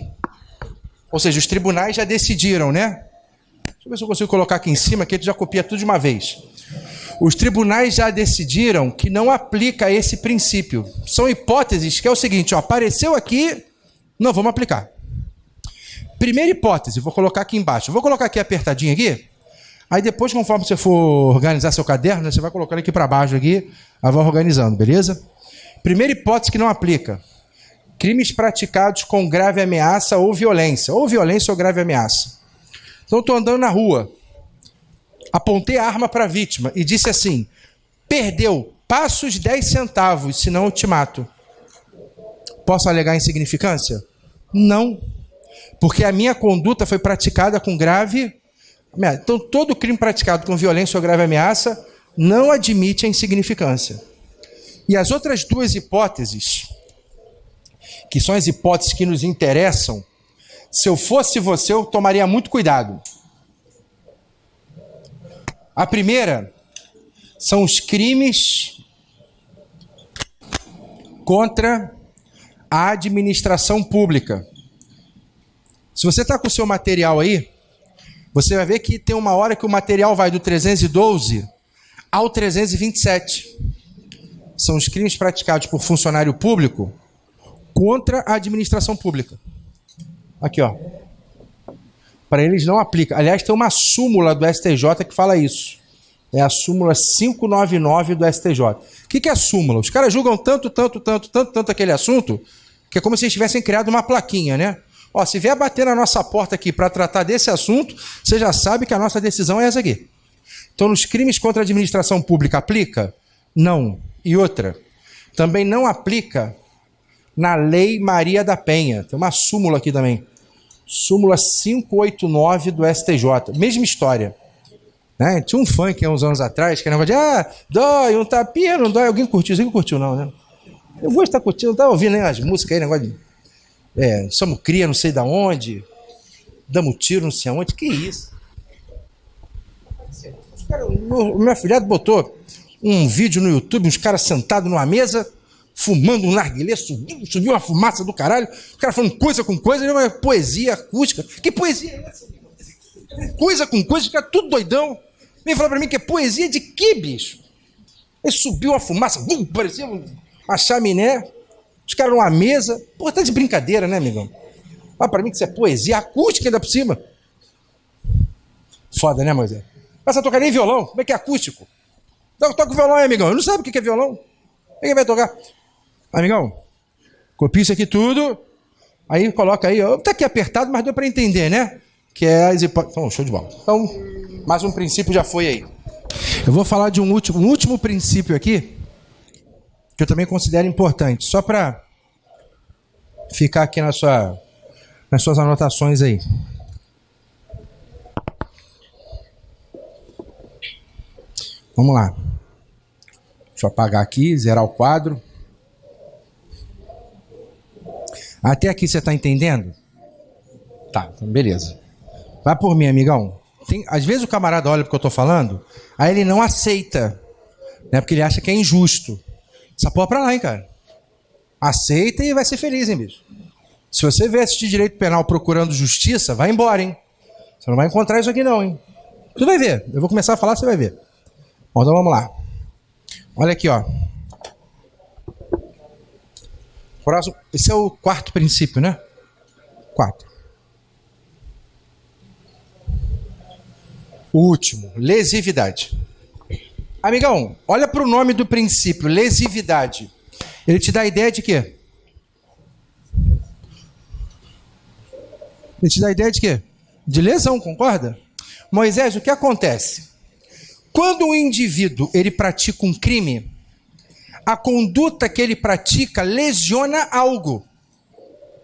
Ou seja, os tribunais já decidiram, né? Deixa eu ver se eu consigo colocar aqui em cima, que ele já copia tudo de uma vez. Os tribunais já decidiram que não aplica esse princípio. São hipóteses que é o seguinte, ó, apareceu aqui, não vamos aplicar. Primeira hipótese, vou colocar aqui embaixo. Vou colocar aqui apertadinho aqui. Aí depois, conforme você for organizar seu caderno, você vai colocando aqui para baixo aqui, aí vai organizando, beleza? Primeira hipótese que não aplica. Crimes praticados com grave ameaça ou violência ou grave ameaça. Então, estou andando na rua, apontei a arma para a vítima e disse assim, perdeu, passa os 10 centavos, senão eu te mato. Posso alegar insignificância? Não, porque a minha conduta foi praticada com grave ameaça. Então, todo crime praticado com violência ou grave ameaça não admite a insignificância. E as outras duas hipóteses, que são as hipóteses que nos interessam, se eu fosse você, eu tomaria muito cuidado. A primeira são os crimes contra a administração pública. Se você está com o seu material aí, você vai ver que tem uma hora que o material vai do 312 ao 327. São os crimes praticados por funcionário público contra a administração pública. Aqui, ó. Para eles não aplica. Aliás, tem uma súmula do STJ que fala isso. É a súmula 599 do STJ. O que é a súmula? Os caras julgam tanto aquele assunto, que é como se eles tivessem criado uma plaquinha, né? Ó, se vier bater na nossa porta aqui para tratar desse assunto, você já sabe que a nossa decisão é essa aqui. Então, nos crimes contra a administração pública, aplica? Não. E outra, também não aplica na Lei Maria da Penha. Tem uma súmula aqui também. Súmula 589 do STJ. Mesma história. Né? Tinha um funk há uns anos atrás, que era um negócio de, dói, um tapinha, não dói. Alguém curtiu? Você não curtiu, não, né? Eu vou estar curtindo, não estava ouvindo, né, as músicas aí, negócio de... somos cria, não sei da onde. Damos tiro, não sei aonde. Que isso? Os caras, o meu afilhado botou um vídeo no YouTube, uns caras sentados numa mesa, fumando um narguilé, subiu uma fumaça do caralho, os caras falando coisa com coisa, uma poesia acústica. Que poesia é essa? Coisa com coisa, os caras tudo doidão. Vem falar pra mim que é poesia de que, bicho? Aí subiu a fumaça, parecia uma chaminé, os caras numa mesa. Pô, tá de brincadeira, né, amigão? Fala pra mim que isso é poesia acústica ainda por cima. Foda, né, Moisés? Mas você tocar nem violão, como é que é acústico? Toca o violão aí, amigão. Eu não sabe o que é violão. Quem vai tocar? Amigão, copia isso aqui tudo, aí coloca aí, ó, tá aqui apertado, mas deu para entender, né? Que é as hipóteses. Então, show de bola. Então, mais um princípio já foi aí. Eu vou falar de um último princípio aqui, que eu também considero importante, só para ficar aqui nas suas anotações aí. Vamos lá. Deixa eu apagar aqui, zerar o quadro. Até aqui você está entendendo? Tá, então beleza. Vai por mim, amigão. Às vezes o camarada olha porque eu estou falando, aí ele não aceita, né? Porque ele acha que é injusto. Essa porra pra lá, hein, cara. Aceita e vai ser feliz, hein, bicho. Se você vier assistir direito penal procurando justiça, vai embora, hein. Você não vai encontrar isso aqui não, hein. Tu vai ver. Eu vou começar a falar, você vai ver. Bom, então vamos lá. Olha aqui, ó. Próximo. Esse é o quarto princípio, né? 4. O último, lesividade. Amigão, olha para o nome do princípio, lesividade. Ele te dá a ideia de quê? Ele te dá a ideia de quê? De lesão, concorda? Moisés, o que acontece? Quando o indivíduo ele pratica um crime, a conduta que ele pratica lesiona algo.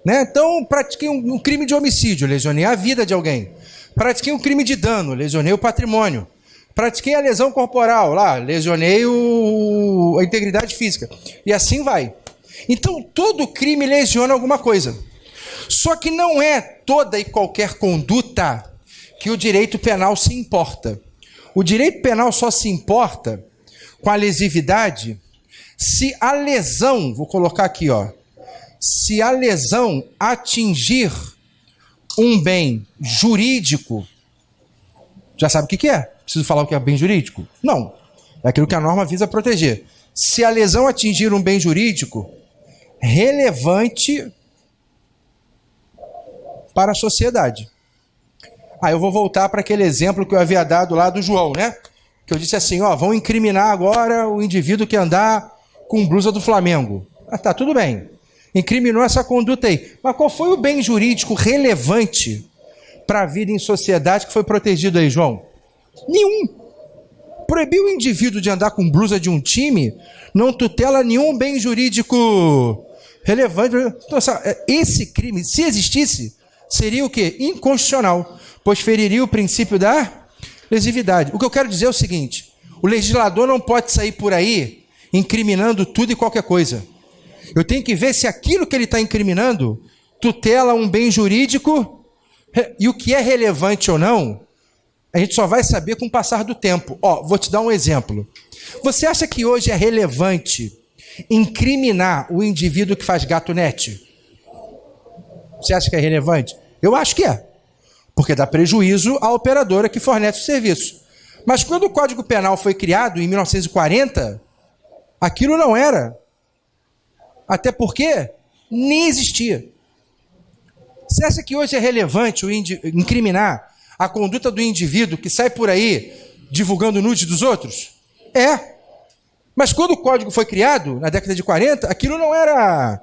Né? Então, pratiquei um crime de homicídio, lesionei a vida de alguém. Pratiquei um crime de dano, lesionei o patrimônio. Pratiquei a lesão corporal, lá, lesionei a integridade física. E assim vai. Então, todo crime lesiona alguma coisa. Só que não é toda e qualquer conduta que o direito penal se importa. O direito penal só se importa com a lesividade, se a lesão, vou colocar aqui, ó, se a lesão atingir um bem jurídico, já sabe o que é? Preciso falar o que é bem jurídico? Não. É aquilo que a norma visa proteger. Se a lesão atingir um bem jurídico relevante para a sociedade. Aí eu vou voltar para aquele exemplo que eu havia dado lá do João, né? Que eu disse assim, ó, vão incriminar agora o indivíduo que andar com blusa do Flamengo. Ah, tá, tudo bem. Incriminou essa conduta aí. Mas qual foi o bem jurídico relevante para a vida em sociedade que foi protegido aí, João? Nenhum. Proibir o indivíduo de andar com blusa de um time não tutela nenhum bem jurídico relevante. Então, esse crime, se existisse, seria o quê? Inconstitucional, pois feriria o princípio da lesividade. O que eu quero dizer é o seguinte, o legislador não pode sair por aí incriminando tudo e qualquer coisa. Eu tenho que ver se aquilo que ele está incriminando tutela um bem jurídico e o que é relevante ou não, a gente só vai saber com o passar do tempo. Ó, vou te dar um exemplo. Você acha que hoje é relevante incriminar o indivíduo que faz gatunete? Você acha que é relevante? Eu acho que é. Porque dá prejuízo à operadora que fornece o serviço. Mas quando o Código Penal foi criado, em 1940, aquilo não era. Até porque nem existia. Você acha que hoje é relevante incriminar a conduta do indivíduo que sai por aí divulgando nudes dos outros? É. Mas quando o código foi criado, na década de 40, aquilo não era.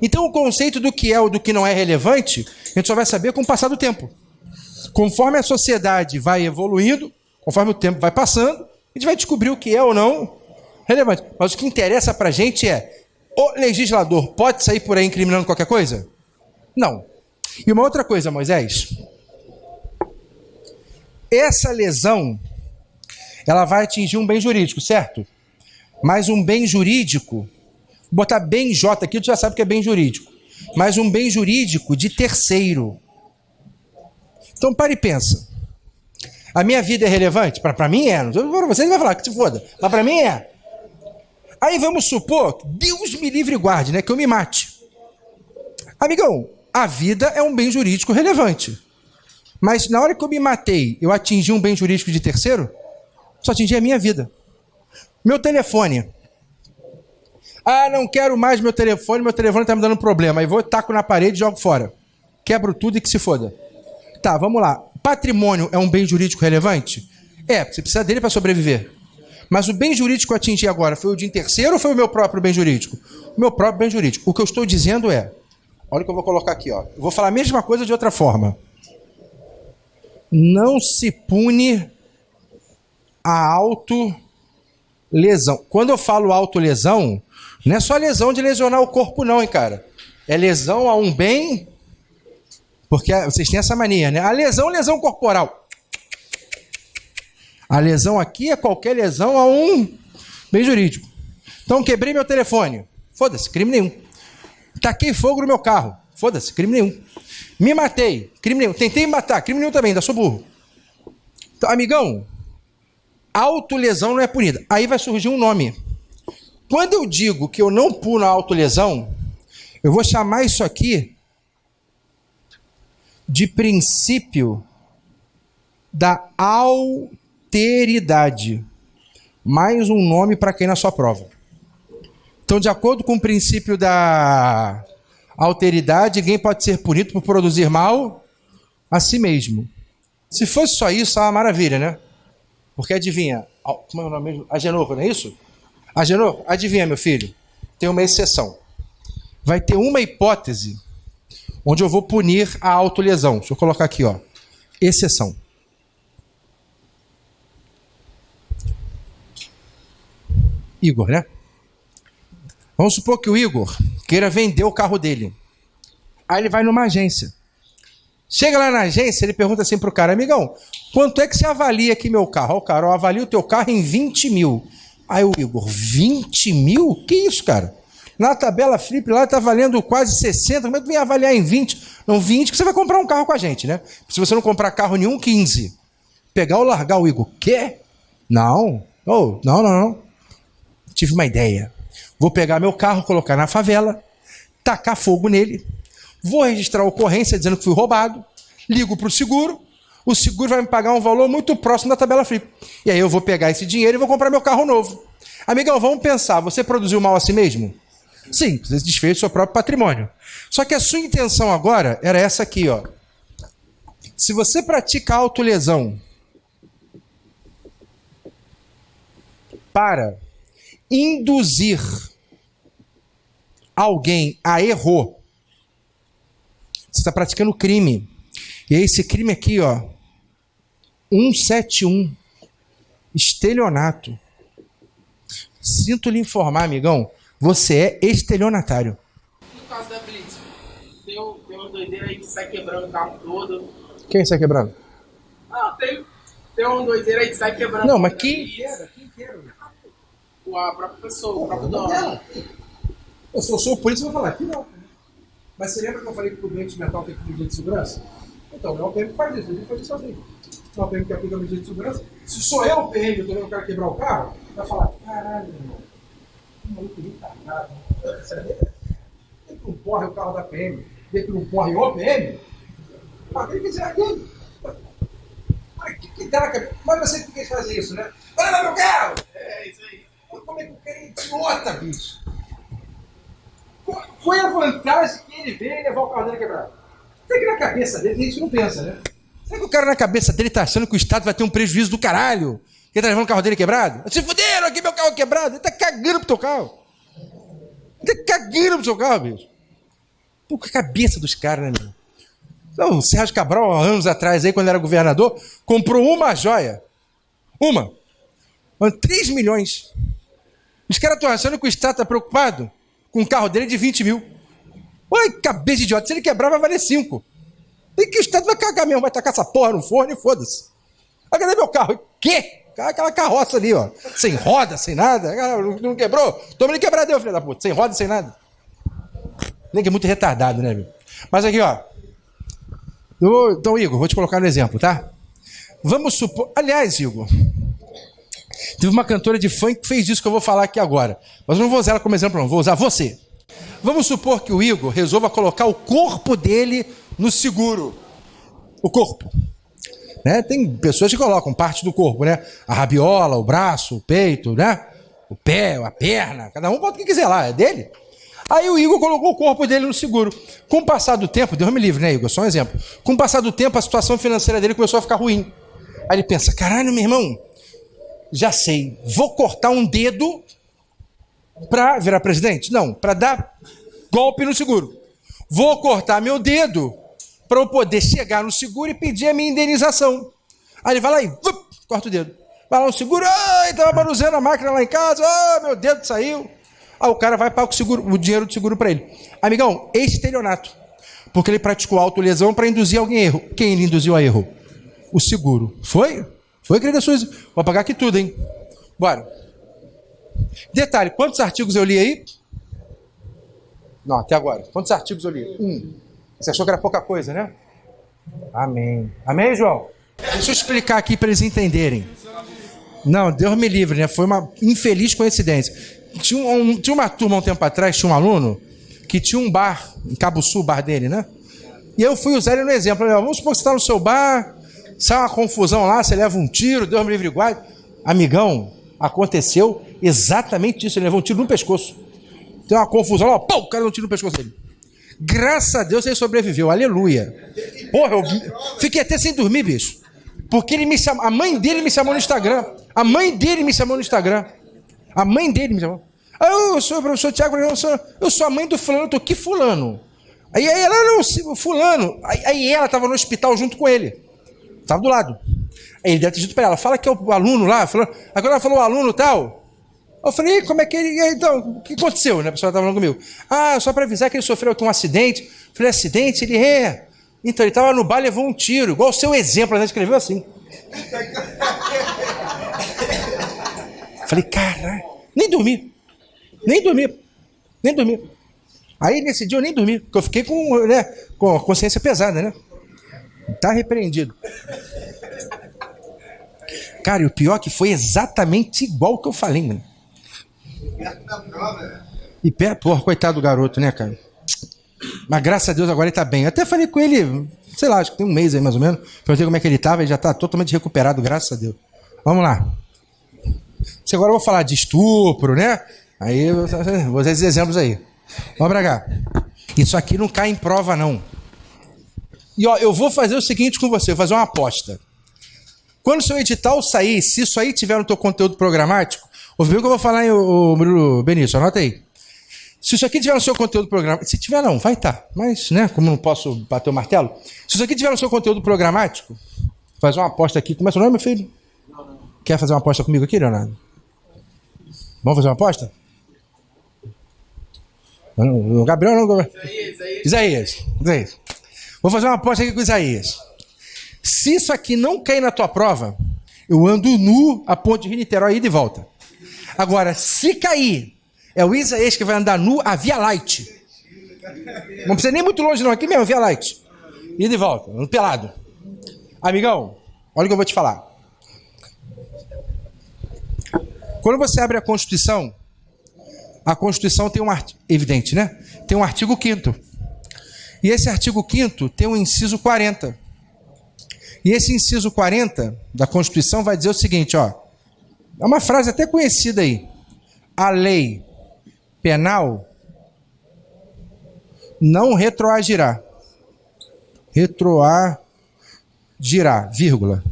Então o conceito do que é ou do que não é relevante, a gente só vai saber com o passar do tempo. Conforme a sociedade vai evoluindo, conforme o tempo vai passando, a gente vai descobrir o que é ou não relevante. Mas o que interessa pra gente é, o legislador pode sair por aí incriminando qualquer coisa? Não. E uma outra coisa, Moisés, essa lesão, ela vai atingir um bem jurídico, certo? Mas um bem jurídico, vou botar bem J aqui, tu já sabe que é bem jurídico, mas um bem jurídico de terceiro. Então, para e pensa. A minha vida é relevante? Para mim é. Você vai falar que se foda, mas para mim é. Aí vamos supor, Deus me livre e guarde, né, que eu me mate. Amigão, a vida é um bem jurídico relevante. Mas na hora que eu me matei, eu atingi um bem jurídico de terceiro? Só atingi a minha vida. Meu telefone. Ah, não quero mais meu telefone está me dando problema. Aí vou, taco na parede e jogo fora. Quebro tudo e que se foda. Tá, vamos lá. Patrimônio é um bem jurídico relevante? É, você precisa dele para sobreviver. Mas o bem jurídico que eu atingi agora foi o de terceiro ou foi o meu próprio bem jurídico? O meu próprio bem jurídico. O que eu estou dizendo é, olha o que eu vou colocar aqui, ó. Eu vou falar a mesma coisa de outra forma. Não se pune a autolesão. Quando eu falo autolesão, não é só lesão de lesionar o corpo não, hein, cara. É lesão a um bem, porque vocês têm essa mania, né? A lesão, lesão corporal. A lesão aqui é qualquer lesão a um bem jurídico. Então, quebrei meu telefone. Foda-se, crime nenhum. Taquei fogo no meu carro. Foda-se, crime nenhum. Me matei, crime nenhum. Tentei me matar, crime nenhum também, ainda sou burro. Então, amigão, autolesão não é punida. Aí vai surgir um nome. Quando eu digo que eu não puno a autolesão, eu vou chamar isso aqui de princípio da alteridade. Mais um nome para quem na sua prova. Então, de acordo com o princípio da alteridade, ninguém pode ser punido por produzir mal a si mesmo. Se fosse só isso, é uma maravilha, né? Porque adivinha, como é o nome mesmo? Agenor, não é isso? Agenor, adivinha, meu filho, tem uma exceção. Vai ter uma hipótese onde eu vou punir a autolesão. Deixa eu colocar aqui, ó. Exceção. Igor, né? Vamos supor que o Igor queira vender o carro dele. Aí ele vai numa agência. Chega lá na agência, ele pergunta assim pro cara, amigão, quanto é que você avalia aqui meu carro? Ó, o cara, eu avalio o teu carro em 20 mil. Aí o Igor, 20 mil? Que isso, cara? Na tabela Flip lá tá valendo quase 60, como é que vem avaliar em 20? Não, 20 que você vai comprar um carro com a gente, né? Se você não comprar carro nenhum, 15. Pegar ou largar o Igor, quê? Não, Oh, não. Tive uma ideia. Vou pegar meu carro, colocar na favela, tacar fogo nele, vou registrar a ocorrência dizendo que fui roubado, ligo para o seguro vai me pagar um valor muito próximo da tabela FIP. E aí eu vou pegar esse dinheiro e vou comprar meu carro novo. Amigão, vamos pensar, você produziu mal a si mesmo? Sim, você desfez o seu próprio patrimônio. Só que a sua intenção agora era essa aqui, ó. Se você pratica autolesão para induzir alguém a erro, você está praticando crime. E é esse crime aqui, ó, 171, estelionato. Sinto lhe informar, amigão, você é estelionatário. No caso da Blitz, tem uma doideira aí que sai quebrando o carro todo. Quem sai quebrando? Ah, tem uma doideira aí que sai quebrando. Não, mas quem quer? A própria pessoa, o próprio dono. Eu sou polícia, vou falar que não. Mas você lembra que eu falei que o doente mental tem que ter medida de segurança? Então, não é o PM que faz isso, ele faz isso sozinho. Não é o PM que aplica a medida de segurança. Se sou eu o PM, eu tô vendo o cara quebrar o carro, vai falar, caralho, meu irmão, que maluco retardado. Tem que não porre o carro da PM, tem que não porre o PM. Mas tem que dizer aquilo. Mas que dá na cabeça? Mas você que quer fazer isso, né? Olha meu carro! É isso aí. Como é que o cara é idiota, bicho? Foi a vantagem que ele veio levar o carro dele quebrado. Será que na cabeça dele, tem gente que não pensa, né? Será que o cara na cabeça dele tá achando que o Estado vai ter um prejuízo do caralho? Que ele tá levando o carro dele quebrado? Se fuderam aqui, meu carro quebrado. Ele tá cagando pro teu carro. Ele tá cagando pro seu carro, bicho. Pô, que a cabeça dos caras, né, meu? Então, o Sérgio Cabral, há anos atrás, aí, quando era governador, comprou uma joia. Uma. 3 milhões. Os caras estão achando que o Estado tá preocupado com o carro dele de 20 mil. Oi, cabeça de idiota. Se ele quebrar, vai valer 5. E que o Estado vai cagar mesmo, vai tacar essa porra no forno e foda-se. Aí, cadê meu carro? Quê? Aquela carroça ali, ó. Sem roda, sem nada. Não quebrou? Toma ele quebradeu, filho da puta. Sem roda, sem nada. Nem que é muito retardado, né, meu? Mas aqui, ó. Então, Igor, vou te colocar no exemplo, tá? Vamos supor... Aliás, Igor, teve uma cantora de funk que fez isso que eu vou falar aqui agora. Mas eu não vou usar ela como exemplo, não. Vou usar você. Vamos supor que o Igor resolva colocar o corpo dele no seguro. O corpo. Né? Tem pessoas que colocam parte do corpo, né? A rabiola, o braço, o peito, né? O pé, a perna. Cada um bota o que quiser lá, é dele. Aí o Igor colocou o corpo dele no seguro. Com o passar do tempo, Deus me livre, né, Igor? Só um exemplo. Com o passar do tempo, a situação financeira dele começou a ficar ruim. Aí ele pensa, caralho, meu irmão, já sei, vou cortar um dedo para virar presidente? Não, para dar golpe no seguro. Vou cortar meu dedo para eu poder chegar no seguro e pedir a minha indenização. Aí ele vai lá e corta o dedo. Vai lá no seguro, estava manuseando a máquina lá em casa, meu dedo saiu. Aí o cara vai pagar o dinheiro do seguro para ele. Amigão, estelionato. Porque ele praticou autolesão para induzir alguém a erro. Quem ele induziu a erro? O seguro. Foi? Foi, querida Suzy. Vou pagar aqui tudo, hein? Bora. Detalhe, quantos artigos eu li aí? Não, até agora. Quantos artigos eu li? 1. Você achou que era pouca coisa, né? Amém. Amém, João? Deixa eu explicar aqui para eles entenderem. Não, Deus me livre, né? Foi uma infeliz coincidência. Tinha uma turma um tempo atrás, tinha um aluno que tinha um bar, em Cabo Sul, o bar dele, né? E eu fui usar ele no exemplo. Falei, vamos supor que você está no seu bar, sai uma confusão lá, você leva um tiro, Deus me livre e guarde. Amigão, aconteceu exatamente isso. Ele levou um tiro no pescoço. Tem uma confusão lá, pô, o cara deu um tiro no pescoço dele. Graças a Deus ele sobreviveu, aleluia. Porra, eu fiquei até sem dormir, bicho. Porque ele me chamou, a mãe dele me chamou no Instagram. A mãe dele me chamou. Eu sou o professor Tiago, eu sou a mãe do fulano, eu tô aqui fulano. Aí ela, não, fulano. Aí ela estava no hospital junto com ele. Estava do lado. Aí ele deve ter dito para ela, fala que é o aluno lá. Agora ela falou o aluno tal. Eu falei, como é que ele... Então, o que aconteceu, né? A pessoa estava falando comigo. Só para avisar que ele sofreu aqui um acidente. Eu falei, acidente? Ele é. Então, ele estava no bar e levou um tiro. Igual o seu exemplo, né? Escreveu assim. Falei, caralho. Nem dormi. Aí, nesse dia, eu nem dormi. Porque eu fiquei com a consciência pesada, né? Tá repreendido. Cara, e o pior é que foi exatamente igual o que eu falei, mano. E porra, coitado do garoto, né, cara? Mas graças a Deus agora ele tá bem. Eu até falei com ele, sei lá, acho que tem um mês aí mais ou menos. Perguntei como é que ele tava, ele já tá totalmente recuperado, graças a Deus. Vamos lá. Se agora eu vou falar de estupro, né? Aí, vou dar esses exemplos aí. Vamos pra cá. Isso aqui não cai em prova, não. E ó, eu vou fazer o seguinte com você, vou fazer uma aposta. Quando o seu edital sair, se isso aí tiver no teu conteúdo programático, ouviu o que eu vou falar, o Murilo Benício, anota aí. Se isso aqui tiver no seu conteúdo programático, se tiver não, vai estar. Mas, né, como não posso bater o martelo, se isso aqui tiver no seu conteúdo programático, vou fazer uma aposta aqui. Como é seu nome, meu filho? Não. Quer fazer uma aposta comigo aqui, Leonardo? Vamos fazer uma aposta? O Gabriel não... Isaías. Vou fazer uma aposta aqui com o Isaías. Se isso aqui não cair na tua prova, eu ando nu a ponte de Rio Niterói, ida e volta. Agora, se cair, é o Isaías que vai andar nu a Via Light. Não precisa nem muito longe não, aqui mesmo, Via Light. Ida e volta, ando pelado. Amigão, olha o que eu vou te falar. Quando você abre a Constituição tem um artigo, evidente, né? Tem um artigo 5º. E esse artigo 5º tem um inciso 40. E esse inciso 40 da Constituição vai dizer o seguinte, ó. É uma frase até conhecida aí. A lei penal não retroagirá. Retroagirá, vírgula.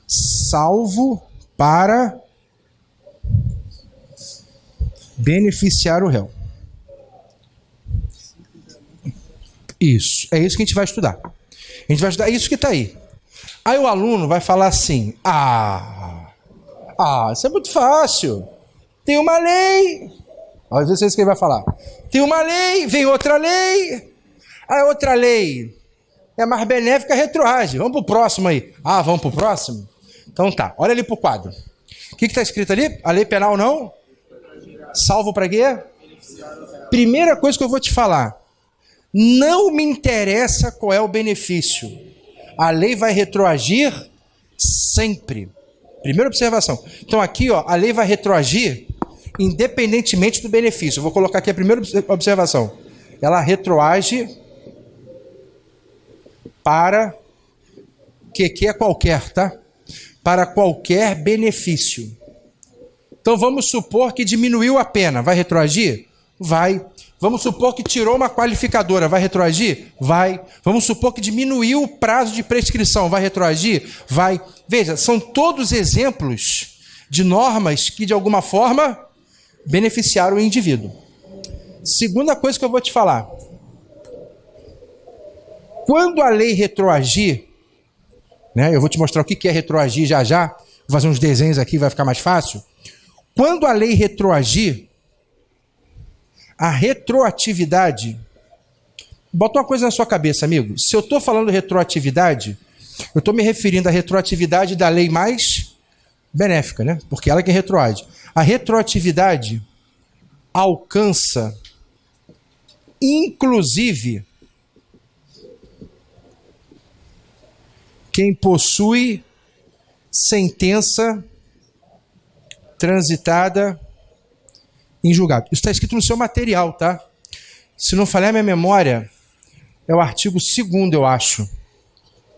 Salvo para beneficiar o réu. Isso. É isso que a gente vai estudar. A gente vai estudar isso que está aí. Aí o aluno vai falar assim, isso é muito fácil. Tem uma lei. Às vezes é isso que ele vai falar. Tem uma lei, vem outra lei. A outra lei é mais benéfica, retroage. Vamos pro próximo aí. Vamos pro próximo? Então tá, olha ali pro quadro. O que está escrito ali? A lei penal não? Salvo para quê? Primeira coisa que eu vou te falar. Não me interessa qual é o benefício. A lei vai retroagir sempre. Primeira observação. Então aqui, ó, a lei vai retroagir independentemente do benefício. Eu vou colocar aqui a primeira observação. Ela retroage para que é qualquer, tá? Para qualquer benefício. Então vamos supor que diminuiu a pena. Vai retroagir? Vai. Vamos supor que tirou uma qualificadora. Vai retroagir? Vai. Vamos supor que diminuiu o prazo de prescrição. Vai retroagir? Vai. Veja, são todos exemplos de normas que, de alguma forma, beneficiaram o indivíduo. Segunda coisa que eu vou te falar. Quando a lei retroagir, né, eu vou te mostrar o que é retroagir já. Vou fazer uns desenhos aqui, vai ficar mais fácil. Quando a lei retroagir, a retroatividade... Bota uma coisa na sua cabeça, amigo. Se eu estou falando retroatividade, eu estou me referindo à retroatividade da lei mais benéfica, né? Porque ela que retroage. A retroatividade alcança, inclusive, quem possui sentença transitada em julgado. Isso está escrito no seu material, tá? Se não falhar a minha memória, é o artigo 2º, eu acho.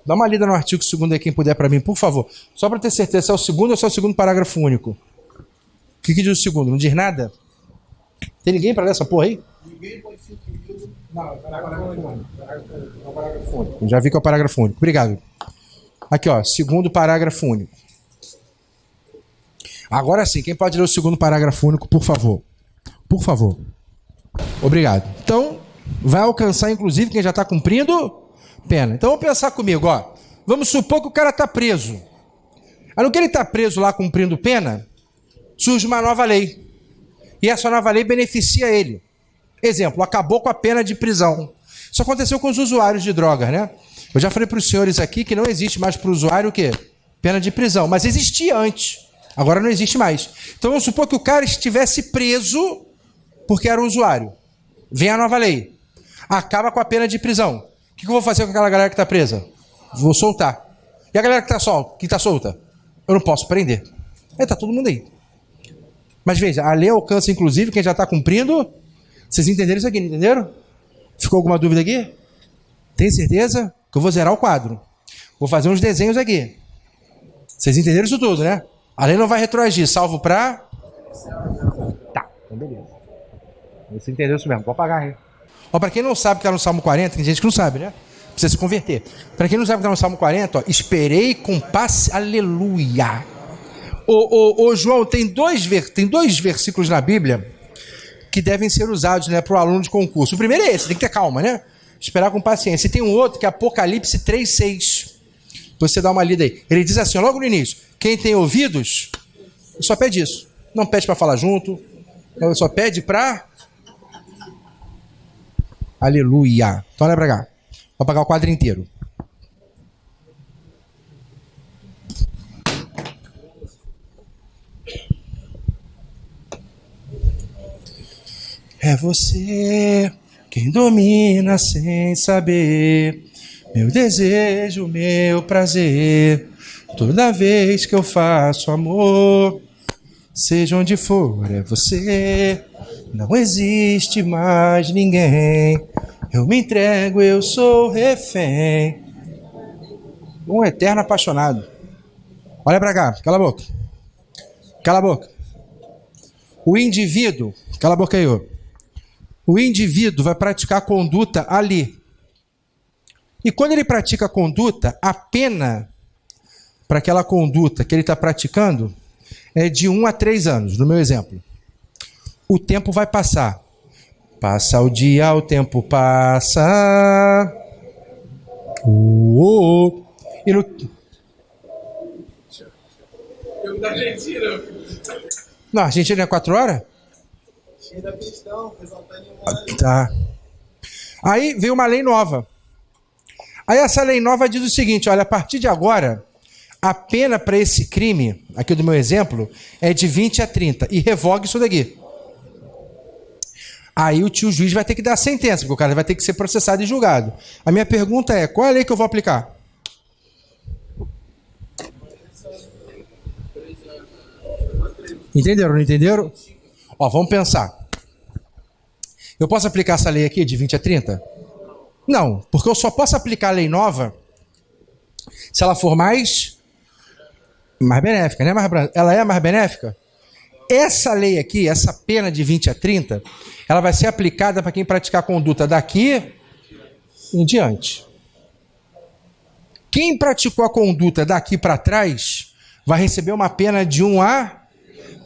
Dá uma lida no artigo 2º aí, quem puder para mim, por favor. Só para ter certeza, se é o 2º ou se é o 2º parágrafo único. O que diz o 2º? Não diz nada? Tem ninguém para ler essa porra aí? Ninguém pode ser incluído. Não, é o parágrafo único. Já vi que é o parágrafo único. Obrigado. Aqui, ó, 2º parágrafo único. Agora sim, quem pode ler o 2º parágrafo único, por favor? Por favor. Obrigado. Então, vai alcançar, inclusive, quem já está cumprindo pena. Então, vamos pensar comigo, ó. Vamos supor que o cara está preso. Aí, no que ele está preso lá cumprindo pena, surge uma nova lei. E essa nova lei beneficia ele. Exemplo, acabou com a pena de prisão. Isso aconteceu com os usuários de drogas, né? Eu já falei para os senhores aqui que não existe mais para o usuário o quê? Pena de prisão. Mas existia antes. Agora não existe mais. Então, vamos supor que o cara estivesse preso porque era usuário. Vem a nova lei. Acaba com a pena de prisão. O que eu vou fazer com aquela galera que está presa? Vou soltar. E a galera que está solta? Eu não posso prender. Aí tá todo mundo aí. Mas veja, a lei alcança inclusive quem já está cumprindo. Vocês entenderam isso aqui, não entenderam? Ficou alguma dúvida aqui? Tem certeza? Que eu vou zerar o quadro. Vou fazer uns desenhos aqui. Vocês entenderam isso tudo, né? A lei não vai retroagir, salvo pra... Tá, então beleza. Você entendeu isso mesmo, vou apagar aí. Ó, pra quem não sabe que tá no Salmo 40, tem gente que não sabe, né? Precisa se converter. Pra quem não sabe que tá no Salmo 40, ó, esperei com paciência, aleluia. Ô, João, tem dois versículos na Bíblia que devem ser usados, né, para o aluno de concurso. O primeiro é esse, tem que ter calma, né? Esperar com paciência. E tem um outro que é Apocalipse 3:6. Você dá uma lida aí. Ele diz assim, logo no início, quem tem ouvidos, só pede isso. Não pede para falar junto, só pede para... Aleluia. Então olha para cá. Vou apagar o quadro inteiro. É você quem domina sem saber, meu desejo, meu prazer, toda vez que eu faço amor, seja onde for, é você, não existe mais ninguém, eu me entrego, eu sou refém, um eterno apaixonado. Olha pra cá, cala a boca, cala a boca. O indivíduo, cala a boca aí, ó. O indivíduo vai praticar conduta ali. E quando ele pratica a conduta, a pena para aquela conduta que ele está praticando é de 1 a 3 anos, no meu exemplo. O tempo vai passar. Passa o dia, o tempo passa. E no... Eu da Argentina. Não, a Argentina é 4 horas? Tá. Aí veio uma lei nova. Aí essa lei nova diz o seguinte, olha, a partir de agora, a pena para esse crime, aqui do meu exemplo, é de 20 a 30. E revoga isso daqui. Aí o tio juiz vai ter que dar a sentença, porque o cara vai ter que ser processado e julgado. A minha pergunta é, qual é a lei que eu vou aplicar? Entenderam, não entenderam? Ó, vamos pensar. Eu posso aplicar essa lei aqui de 20 a 30? Não, porque eu só posso aplicar a lei nova se ela for mais benéfica, né? Ela é mais benéfica? Essa lei aqui, essa pena de 20 a 30, ela vai ser aplicada para quem praticar a conduta daqui em diante. Quem praticou a conduta daqui para trás vai receber uma pena de 1 a...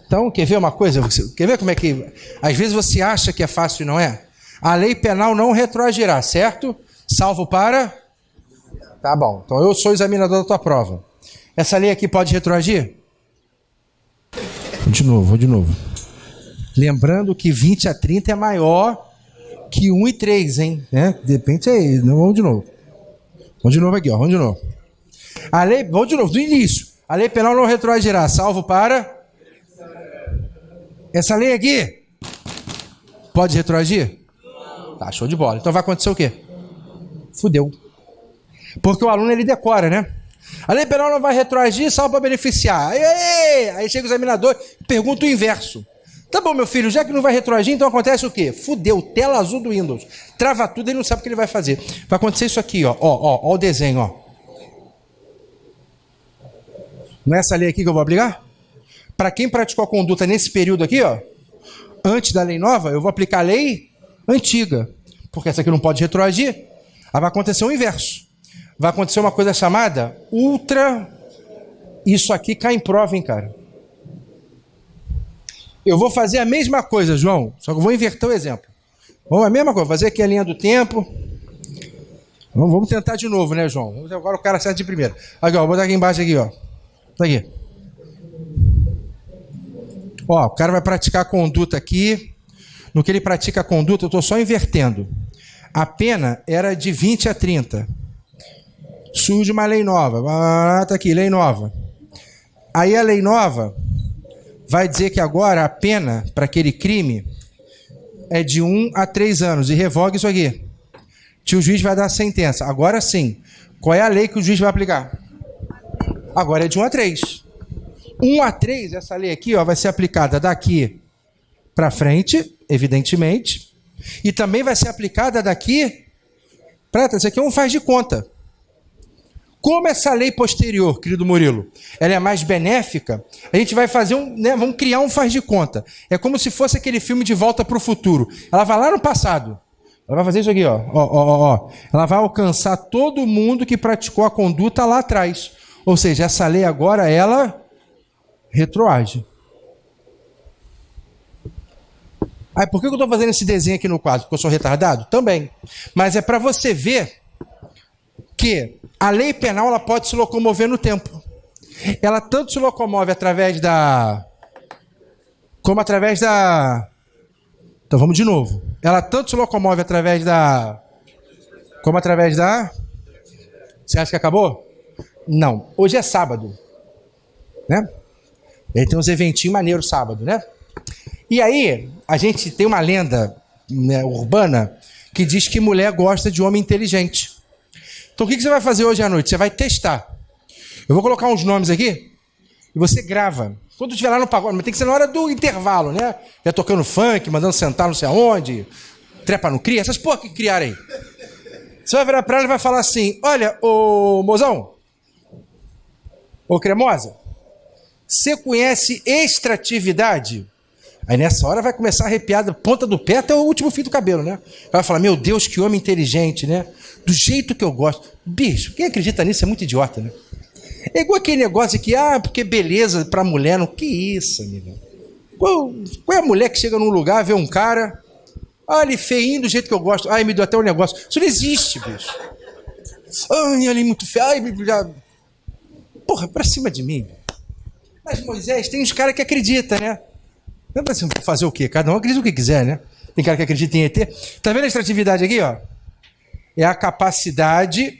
Então, quer ver uma coisa? Quer ver como é que... Às vezes você acha que é fácil e não é? A lei penal não retroagirá, certo? Salvo para... Tá bom. Então eu sou examinador da tua prova. Essa lei aqui pode retroagir? Vou de novo. Lembrando que 20 a 30 é maior que 1 e 3, hein? Né? De repente é isso. Vamos de novo. Vamos de novo aqui, ó. Vamos de novo. A lei... Vamos de novo, do início. A lei penal não retroagirá, salvo para... Essa lei aqui pode retroagir? Tá, show de bola. Então vai acontecer o quê? Fudeu. Porque o aluno, ele decora, né? A lei penal não vai retroagir, salvo para beneficiar. Aí chega o examinador e pergunta o inverso. Tá bom, meu filho, já que não vai retroagir, então acontece o quê? Fudeu, tela azul do Windows. Trava tudo e ele não sabe o que ele vai fazer. Vai acontecer isso aqui, ó. Ó o desenho, ó. Não é essa lei aqui que eu vou aplicar? Para quem praticou a conduta nesse período aqui, ó, antes da lei nova, eu vou aplicar a lei antiga, porque essa aqui não pode retroagir. Aí vai acontecer o inverso. Vai acontecer uma coisa chamada ultra... Isso aqui cai em prova, hein, cara? Eu vou fazer a mesma coisa, João, só que eu vou inverter o exemplo. Vamos a mesma coisa, fazer aqui a linha do tempo. Vamos tentar de novo, né, João? Agora o cara acerta de primeira. Aqui, ó, vou botar aqui embaixo, aqui, ó. Tá aqui. Ó, o cara vai praticar a conduta aqui. No que ele pratica a conduta, eu estou só invertendo. A pena era de 20 a 30. Surge uma lei nova. Tá aqui, lei nova. Aí a lei nova vai dizer que agora a pena para aquele crime é de 1 a 3 anos. E revoga isso aqui. O juiz vai dar a sentença. Agora sim. Qual é a lei que o juiz vai aplicar? Agora é de 1 a 3. 1 a 3, essa lei aqui, ó, vai ser aplicada daqui para frente, evidentemente, e também vai ser aplicada daqui para trás. Isso aqui é um faz de conta. Como essa lei posterior, querido Murilo, ela é mais benéfica, a gente vai fazer vamos criar um faz de conta. É como se fosse aquele filme De Volta para o Futuro. Ela vai lá no passado. Ela vai fazer isso aqui, ó. Ela vai alcançar todo mundo que praticou a conduta lá atrás. Ou seja, essa lei agora, ela retroage. Aí, por que eu estou fazendo esse desenho aqui no quadro? Porque eu sou retardado? Também. Mas é para você ver que a lei penal ela pode se locomover no tempo. Ela tanto se locomove através da... como através da... Então vamos de novo. Ela tanto se locomove através da... como através da... Você acha que acabou? Não. Hoje é sábado. Né? E aí tem uns eventinhos maneiros sábado, né? E aí, a gente tem uma lenda, né, urbana que diz que mulher gosta de homem inteligente. Então o que você vai fazer hoje à noite? Você vai testar. Eu vou colocar uns nomes aqui e você grava. Quando estiver lá no pagode, mas tem que ser na hora do intervalo, né? Já tocando funk, mandando sentar não sei aonde, trepa no cria, essas porra que criaram aí. Você vai virar pra ela e vai falar assim: olha, ô mozão, ô cremosa, você conhece extratividade? Aí nessa hora vai começar a arrepiar da ponta do pé até o último fio do cabelo, né? Vai falar: meu Deus, que homem inteligente, né? Do jeito que eu gosto. Bicho, quem acredita nisso é muito idiota, né? É igual aquele negócio que, porque beleza pra mulher, não. Que isso, amiga? Qual é a mulher que chega num lugar, vê um cara, ele feinho do jeito que eu gosto, me deu até um negócio. Isso não existe, bicho. Ele é muito feio, porra, pra cima de mim. Mas, Moisés, tem uns caras que acreditam, né? Não é pra fazer o quê? Cada um acredita o que quiser, né? Tem cara que acredita em ET. Tá vendo a extratividade aqui, ó? É a capacidade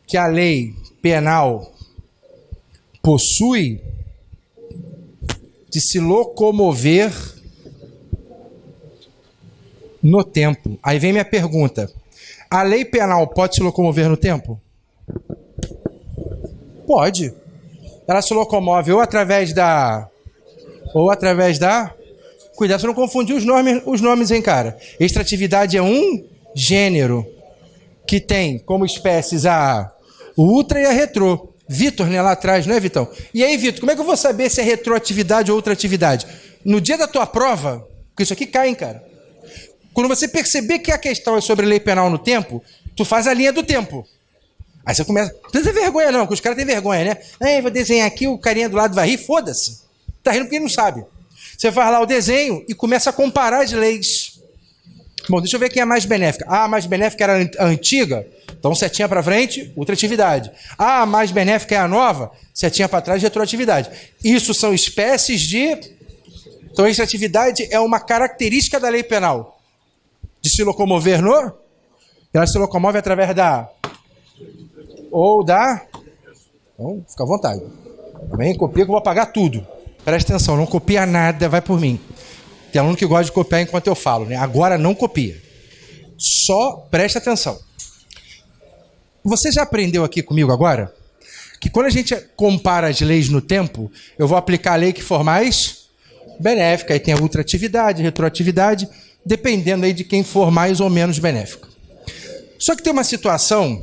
que a lei penal possui de se locomover no tempo. Aí vem minha pergunta: a lei penal pode se locomover no tempo? Pode. Ela se locomove ou através da... Cuidado pra não confundir os nomes, hein, cara? Extratividade é um gênero que tem como espécies o ultra e a retrô. Vitor, né, lá atrás, não é, Vitão? E aí, Vitor, como é que eu vou saber se é retroatividade ou ultratividade? No dia da tua prova, porque isso aqui cai, hein, cara? Quando você perceber que a questão é sobre lei penal no tempo, tu faz a linha do tempo. Aí você começa... Não precisa ter vergonha não, porque os caras têm vergonha, né? Vou desenhar aqui, o carinha do lado vai rir, foda-se. Tá rindo porque ele não sabe. Você faz lá o desenho e começa a comparar as leis. Bom, deixa eu ver quem é mais benéfica. A mais benéfica era a antiga, então setinha para frente, ultratividade. A mais benéfica é a nova, setinha para trás, retroatividade. Isso são espécies de... Então, a extratividade é uma característica da lei penal. De se locomover no... Ela se locomove através da... Ou da... Então, fica à vontade. Também copia que eu vou apagar tudo. Presta atenção, não copia nada, vai por mim. Tem aluno que gosta de copiar enquanto eu falo, né? Agora não copia. Só presta atenção. Você já aprendeu aqui comigo agora que quando a gente compara as leis no tempo, eu vou aplicar a lei que for mais benéfica. Aí tem a ultratividade, retroatividade, dependendo aí de quem for mais ou menos benéfico. Só que tem uma situação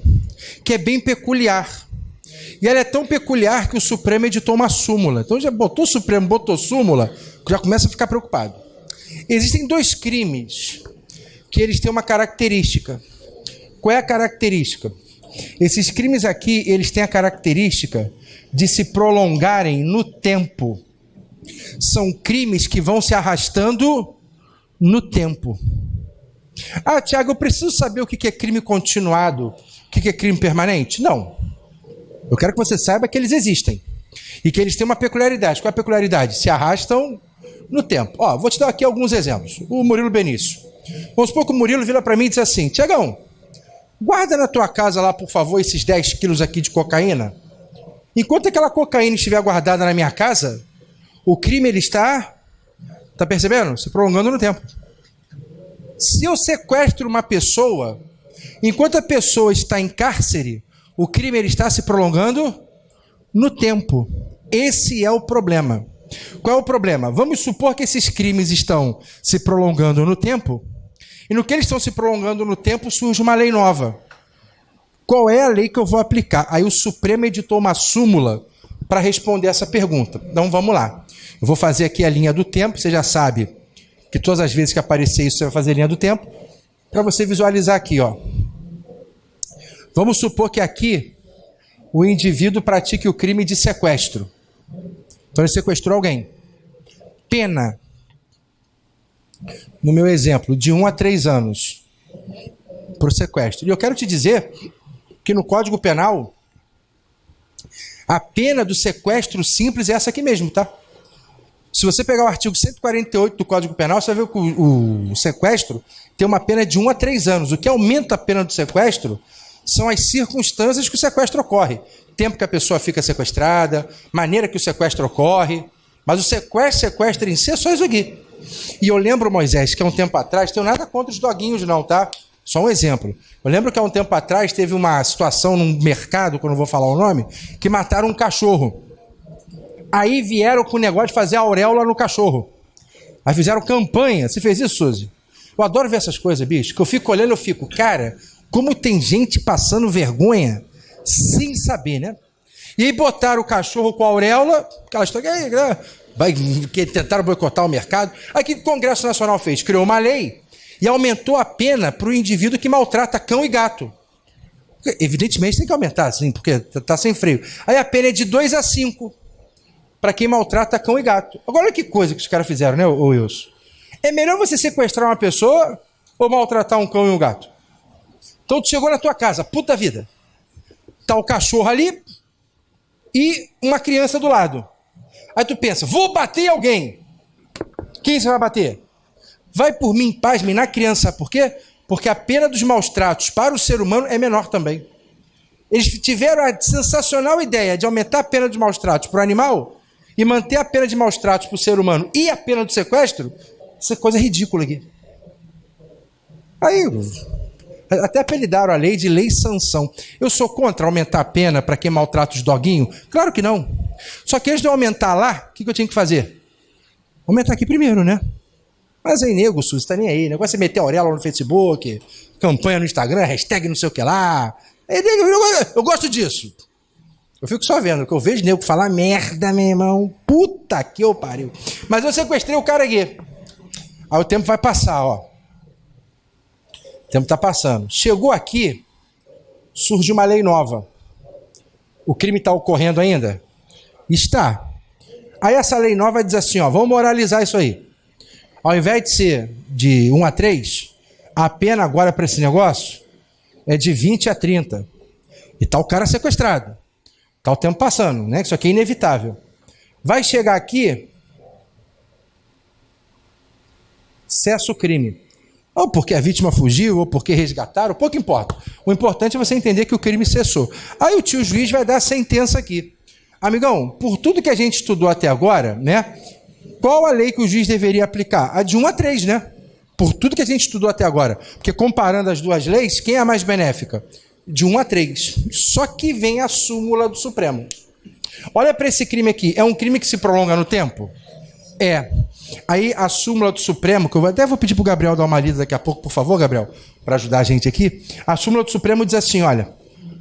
que é bem peculiar. E ela é tão peculiar que o Supremo editou uma súmula. Então já botou Supremo, botou súmula, já começa a ficar preocupado. Existem 2 crimes que eles têm uma característica. Qual é a característica? Esses crimes aqui, eles têm a característica de se prolongarem no tempo. São crimes que vão se arrastando no tempo. Tiago, eu preciso saber o que é crime continuado, o que é crime permanente? Não. Eu quero que você saiba que eles existem. E que eles têm uma peculiaridade. Qual é a peculiaridade? Se arrastam no tempo. Vou te dar aqui alguns exemplos. O Murilo Benício. Vamos supor que o Murilo vira para mim e diz assim: Tiagão, guarda na tua casa lá, por favor, esses 10 quilos aqui de cocaína. Enquanto aquela cocaína estiver guardada na minha casa, o crime ele está percebendo? Se prolongando no tempo. Se eu sequestro uma pessoa, enquanto a pessoa está em cárcere, o crime ele está se prolongando no tempo. Esse é o problema. Qual é o problema? Vamos supor que esses crimes estão se prolongando no tempo, e no que eles estão se prolongando no tempo surge uma lei nova. Qual é a lei que eu vou aplicar? Aí o Supremo editou uma súmula para responder essa pergunta. Então vamos lá. Eu vou fazer aqui a linha do tempo, você já sabe que todas as vezes que aparecer isso, você vai fazer a linha do tempo, para você visualizar aqui, ó. Vamos supor que aqui o indivíduo pratique o crime de sequestro. Então ele sequestrou alguém. Pena, no meu exemplo, de 1 a 3 anos por sequestro. E eu quero te dizer que no Código Penal, a pena do sequestro simples é essa aqui mesmo, tá? Se você pegar o artigo 148 do Código Penal, você vai ver que o sequestro tem uma pena de 1 a 3 anos. O que aumenta a pena do sequestro são as circunstâncias que o sequestro ocorre. Tempo que a pessoa fica sequestrada, maneira que o sequestro ocorre. Mas o sequestro em si é só isso aqui. E eu lembro, Moisés, que há um tempo atrás, tenho nada contra os doguinhos não, tá? Só um exemplo. Eu lembro que há um tempo atrás teve uma situação num mercado, que eu não vou falar o nome, que mataram um cachorro. Aí vieram com o negócio de fazer auréola no cachorro. Aí fizeram campanha. Você fez isso, Suzy? Eu adoro ver essas coisas, bicho, que eu fico olhando, eu fico, cara, como tem gente passando vergonha sem saber, né? E aí botaram o cachorro com a auréola, aquela história, que tentaram boicotar o mercado. Aí o que o Congresso Nacional fez? Criou uma lei e aumentou a pena para o indivíduo que maltrata cão e gato. Evidentemente tem que aumentar, assim, porque tá sem freio. Aí a pena é de 2 a 5 para quem maltrata cão e gato. Agora olha que coisa que os caras fizeram, né, Wilson? É melhor você sequestrar uma pessoa ou maltratar um cão e um gato? Então tu chegou na tua casa, puta vida. Tá o cachorro ali e uma criança do lado. Aí tu pensa, vou bater em alguém. Quem você vai bater? Vai por mim, pasme, na criança. Sabe por quê? Porque a pena dos maus tratos para o ser humano é menor também. Eles tiveram a sensacional ideia de aumentar a pena dos maus tratos para o animal e manter a pena de maus tratos para o ser humano e a pena do sequestro. Essa coisa é ridícula aqui. Aí, até apelidaram a lei de lei sanção. Eu sou contra aumentar a pena para quem maltrata os doguinhos? Claro que não. Só que antes de eu aumentar lá, o que eu tinha que fazer? Aumentar aqui primeiro, né? Mas aí, nego, Suzy, tá nem aí. O negócio é meter a auréola no Facebook, campanha no Instagram, hashtag não sei o que lá. Eu gosto disso. Eu fico só vendo, que eu vejo nego falar merda, meu irmão. Puta que eu pariu. Mas eu sequestrei o cara aqui. Aí o tempo vai passar, ó. O tempo está passando. Chegou aqui, surge uma lei nova. O crime está ocorrendo ainda? Está. Aí essa lei nova diz assim, ó, vamos moralizar isso aí. Ao invés de ser de 1 a 3, a pena agora para esse negócio é de 20 a 30. E tá o cara sequestrado. Tá o tempo passando, né? Isso aqui é inevitável. Vai chegar aqui, cessa o crime. Ou porque a vítima fugiu, ou porque resgataram, pouco importa. O importante é você entender que o crime cessou. Aí o tio juiz vai dar a sentença aqui. Amigão, por tudo que a gente estudou até agora, né? Qual a lei que o juiz deveria aplicar? A de 1 a 3, né? Por tudo que a gente estudou até agora. Porque comparando as duas leis, quem é a mais benéfica? De 1 a 3. Só que vem a súmula do Supremo. Olha para esse crime aqui. É um crime que se prolonga no tempo? É. Aí a súmula do Supremo, que eu até vou pedir para o Gabriel dar uma lida daqui a pouco, por favor, Gabriel, para ajudar a gente aqui. A súmula do Supremo diz assim, olha,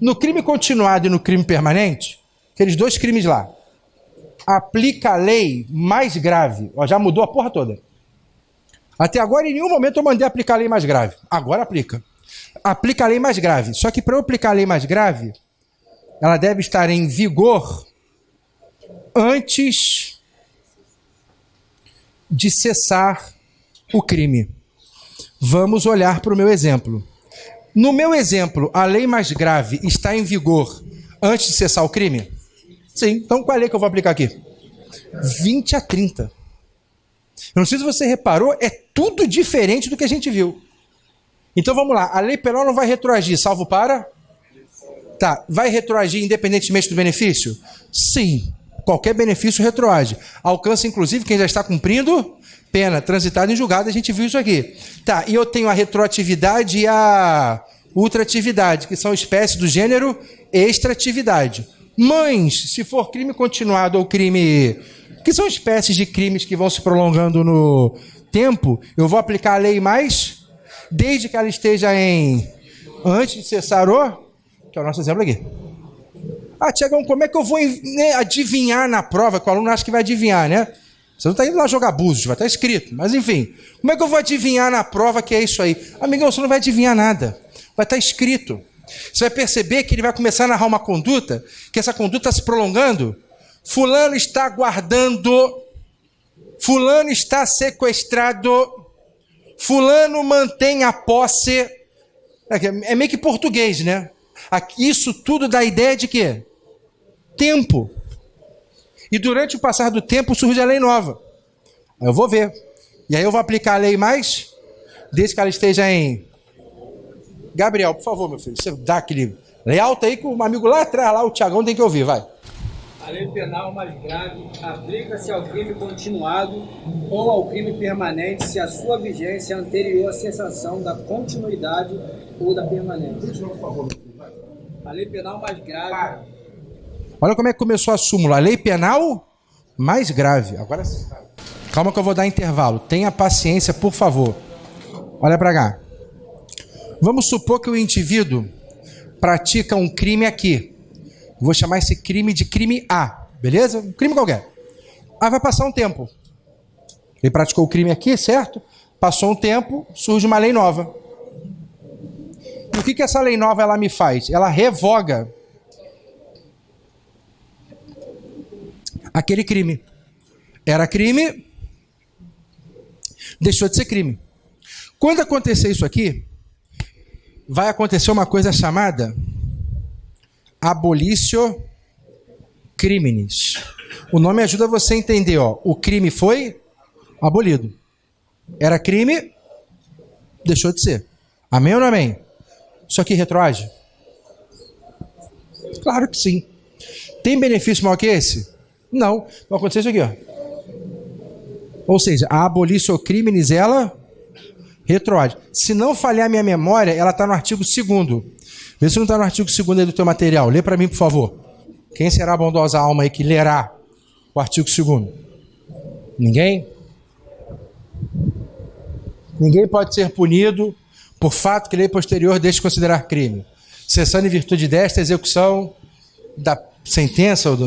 no crime continuado e no crime permanente, aqueles dois crimes lá, aplica a lei mais grave. Ó, já mudou a porra toda. Até agora, em nenhum momento eu mandei aplicar a lei mais grave. Agora aplica. Aplica a lei mais grave. Só que para eu aplicar a lei mais grave, ela deve estar em vigor antes de cessar o crime. Vamos olhar para o meu exemplo. No meu exemplo, a lei mais grave está em vigor antes de cessar o crime? Sim. Então, qual é a lei que eu vou aplicar aqui? 20 a 30. Eu não sei se você reparou, é tudo diferente do que a gente viu. Então, vamos lá. A lei penal não vai retroagir, salvo para? Tá. Vai retroagir independentemente do benefício? Sim. Qualquer benefício retroage. Alcança, inclusive, quem já está cumprindo pena, transitado em julgado, a gente viu isso aqui. Tá, e eu tenho a retroatividade e a ultratividade, que são espécies do gênero extratividade. Mas, se for crime continuado ou crime... que são espécies de crimes que vão se prolongando no tempo, eu vou aplicar a lei mais, desde que ela esteja em... antes de cessar o... que é o nosso exemplo aqui. Ah, Tiagão, como é que eu vou adivinhar na prova? Que o aluno acha que vai adivinhar, né? Você não está indo lá jogar búzios, vai estar escrito. Mas, enfim, como é que eu vou adivinhar na prova que é isso aí? Amigão, você não vai adivinhar nada. Vai estar escrito. Você vai perceber que ele vai começar a narrar uma conduta, que essa conduta está se prolongando. Fulano está guardando, fulano está sequestrado, fulano mantém a posse. É meio que português, né? Isso tudo dá ideia de quê? Tempo. E durante o passar do tempo surge a lei nova. Eu vou ver. E aí eu vou aplicar a lei mais, desde que ela esteja em... Gabriel, por favor, meu filho, você dá aquele... lei alta aí que o amigo lá atrás, lá, o Tiagão, tem que ouvir, vai. A lei penal mais grave aplica-se ao crime continuado ou ao crime permanente se a sua vigência é anterior à cessação da continuidade ou da permanência. A lei penal mais grave... Olha como é que começou a súmula. A lei penal mais grave. Agora sim. Calma que eu vou dar intervalo. Tenha paciência, por favor. Olha para cá. Vamos supor que o indivíduo pratica um crime aqui. Vou chamar esse crime de crime A. Beleza? Um crime qualquer. Aí vai passar um tempo. Ele praticou o crime aqui, certo? Passou um tempo, surge uma lei nova. E o que essa lei nova ela me faz? Ela revoga aquele crime. Era crime, deixou de ser crime. Quando acontecer isso aqui, vai acontecer uma coisa chamada abolitio criminis. O nome ajuda você a entender, ó. O crime foi abolido. Era crime, deixou de ser. Amém ou não amém? Isso aqui retroage? Claro que sim. Tem benefício maior que esse? Não. Vai acontecer isso aqui, ó. Ou seja, a abolitio criminis, ela retroage. Se não falhar minha memória, ela está no artigo 2º. Vê se não está no artigo 2º aí do teu material. Lê para mim, por favor. Quem será a bondosa alma aí que lerá o artigo 2º? Ninguém? Ninguém pode ser punido por fato que lei posterior deixe de considerar crime. Cessando em virtude desta execução da sentença ou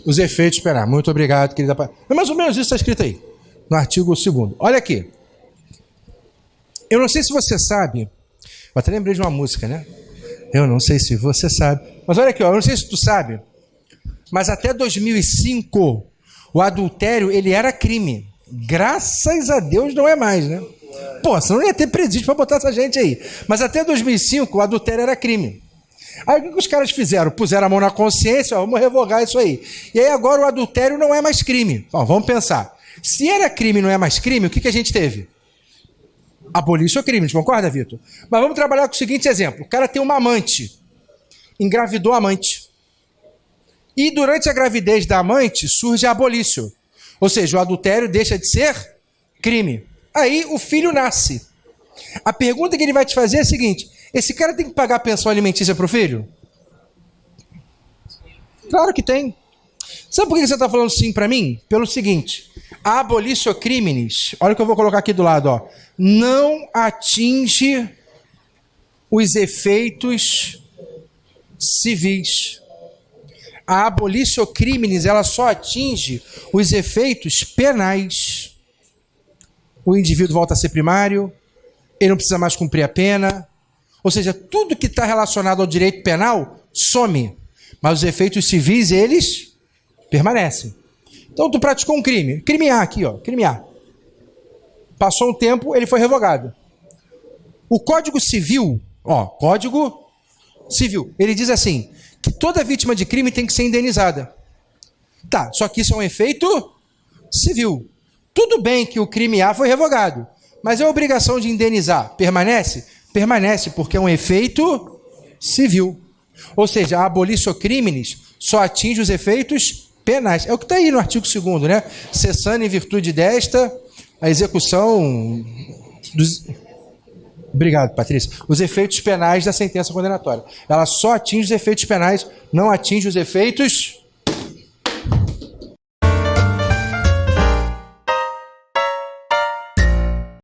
os efeitos penais. Muito obrigado, querida. É mais ou menos isso que está escrito aí, no artigo 2º. Olha aqui. Eu não sei se você sabe, eu até lembrei de uma música, né? Eu não sei se você sabe. Mas olha aqui, ó, eu não sei se tu sabe, mas até 2005 o adultério ele era crime. Graças a Deus não é mais, né? Pô, você não ia ter presídio para botar essa gente aí. Mas até 2005 o adultério era crime. Aí o que os caras fizeram? Puseram a mão na consciência, ó, vamos revogar isso aí. E aí agora o adultério não é mais crime. Ó, vamos pensar. Se era crime e não é mais crime, o que a gente teve? Abolitio criminis, concorda, Vitor? Mas vamos trabalhar com o seguinte exemplo. O cara tem uma amante. Engravidou a amante. E durante a gravidez da amante surge a abolitio. Ou seja, o adultério deixa de ser crime. Aí o filho nasce. A pergunta que ele vai te fazer é a seguinte: esse cara tem que pagar pensão alimentícia para o filho? Claro que tem. Sabe por que você está falando sim para mim? Pelo seguinte: a abolitio criminis, olha o que eu vou colocar aqui do lado, ó, não atinge os efeitos civis. A abolitio criminis, ela só atinge os efeitos penais. O indivíduo volta a ser primário, ele não precisa mais cumprir a pena. Ou seja, tudo que está relacionado ao direito penal some. Mas os efeitos civis, eles permanecem. Então, tu praticou um crime. Crime A aqui, ó. Crime A. Passou um tempo, ele foi revogado. O Código Civil, ó, Código Civil, ele diz assim, que toda vítima de crime tem que ser indenizada. Tá, só que isso é um efeito civil. Tudo bem que o crime A foi revogado, mas a obrigação de indenizar permanece? Permanece, porque é um efeito civil. Ou seja, a abolitio criminis só atinge os efeitos penais. É o que está aí no artigo 2º, né? Cessando em virtude desta, a execução dos... Obrigado, Patrícia. Os efeitos penais da sentença condenatória. Ela só atinge os efeitos penais, não atinge os efeitos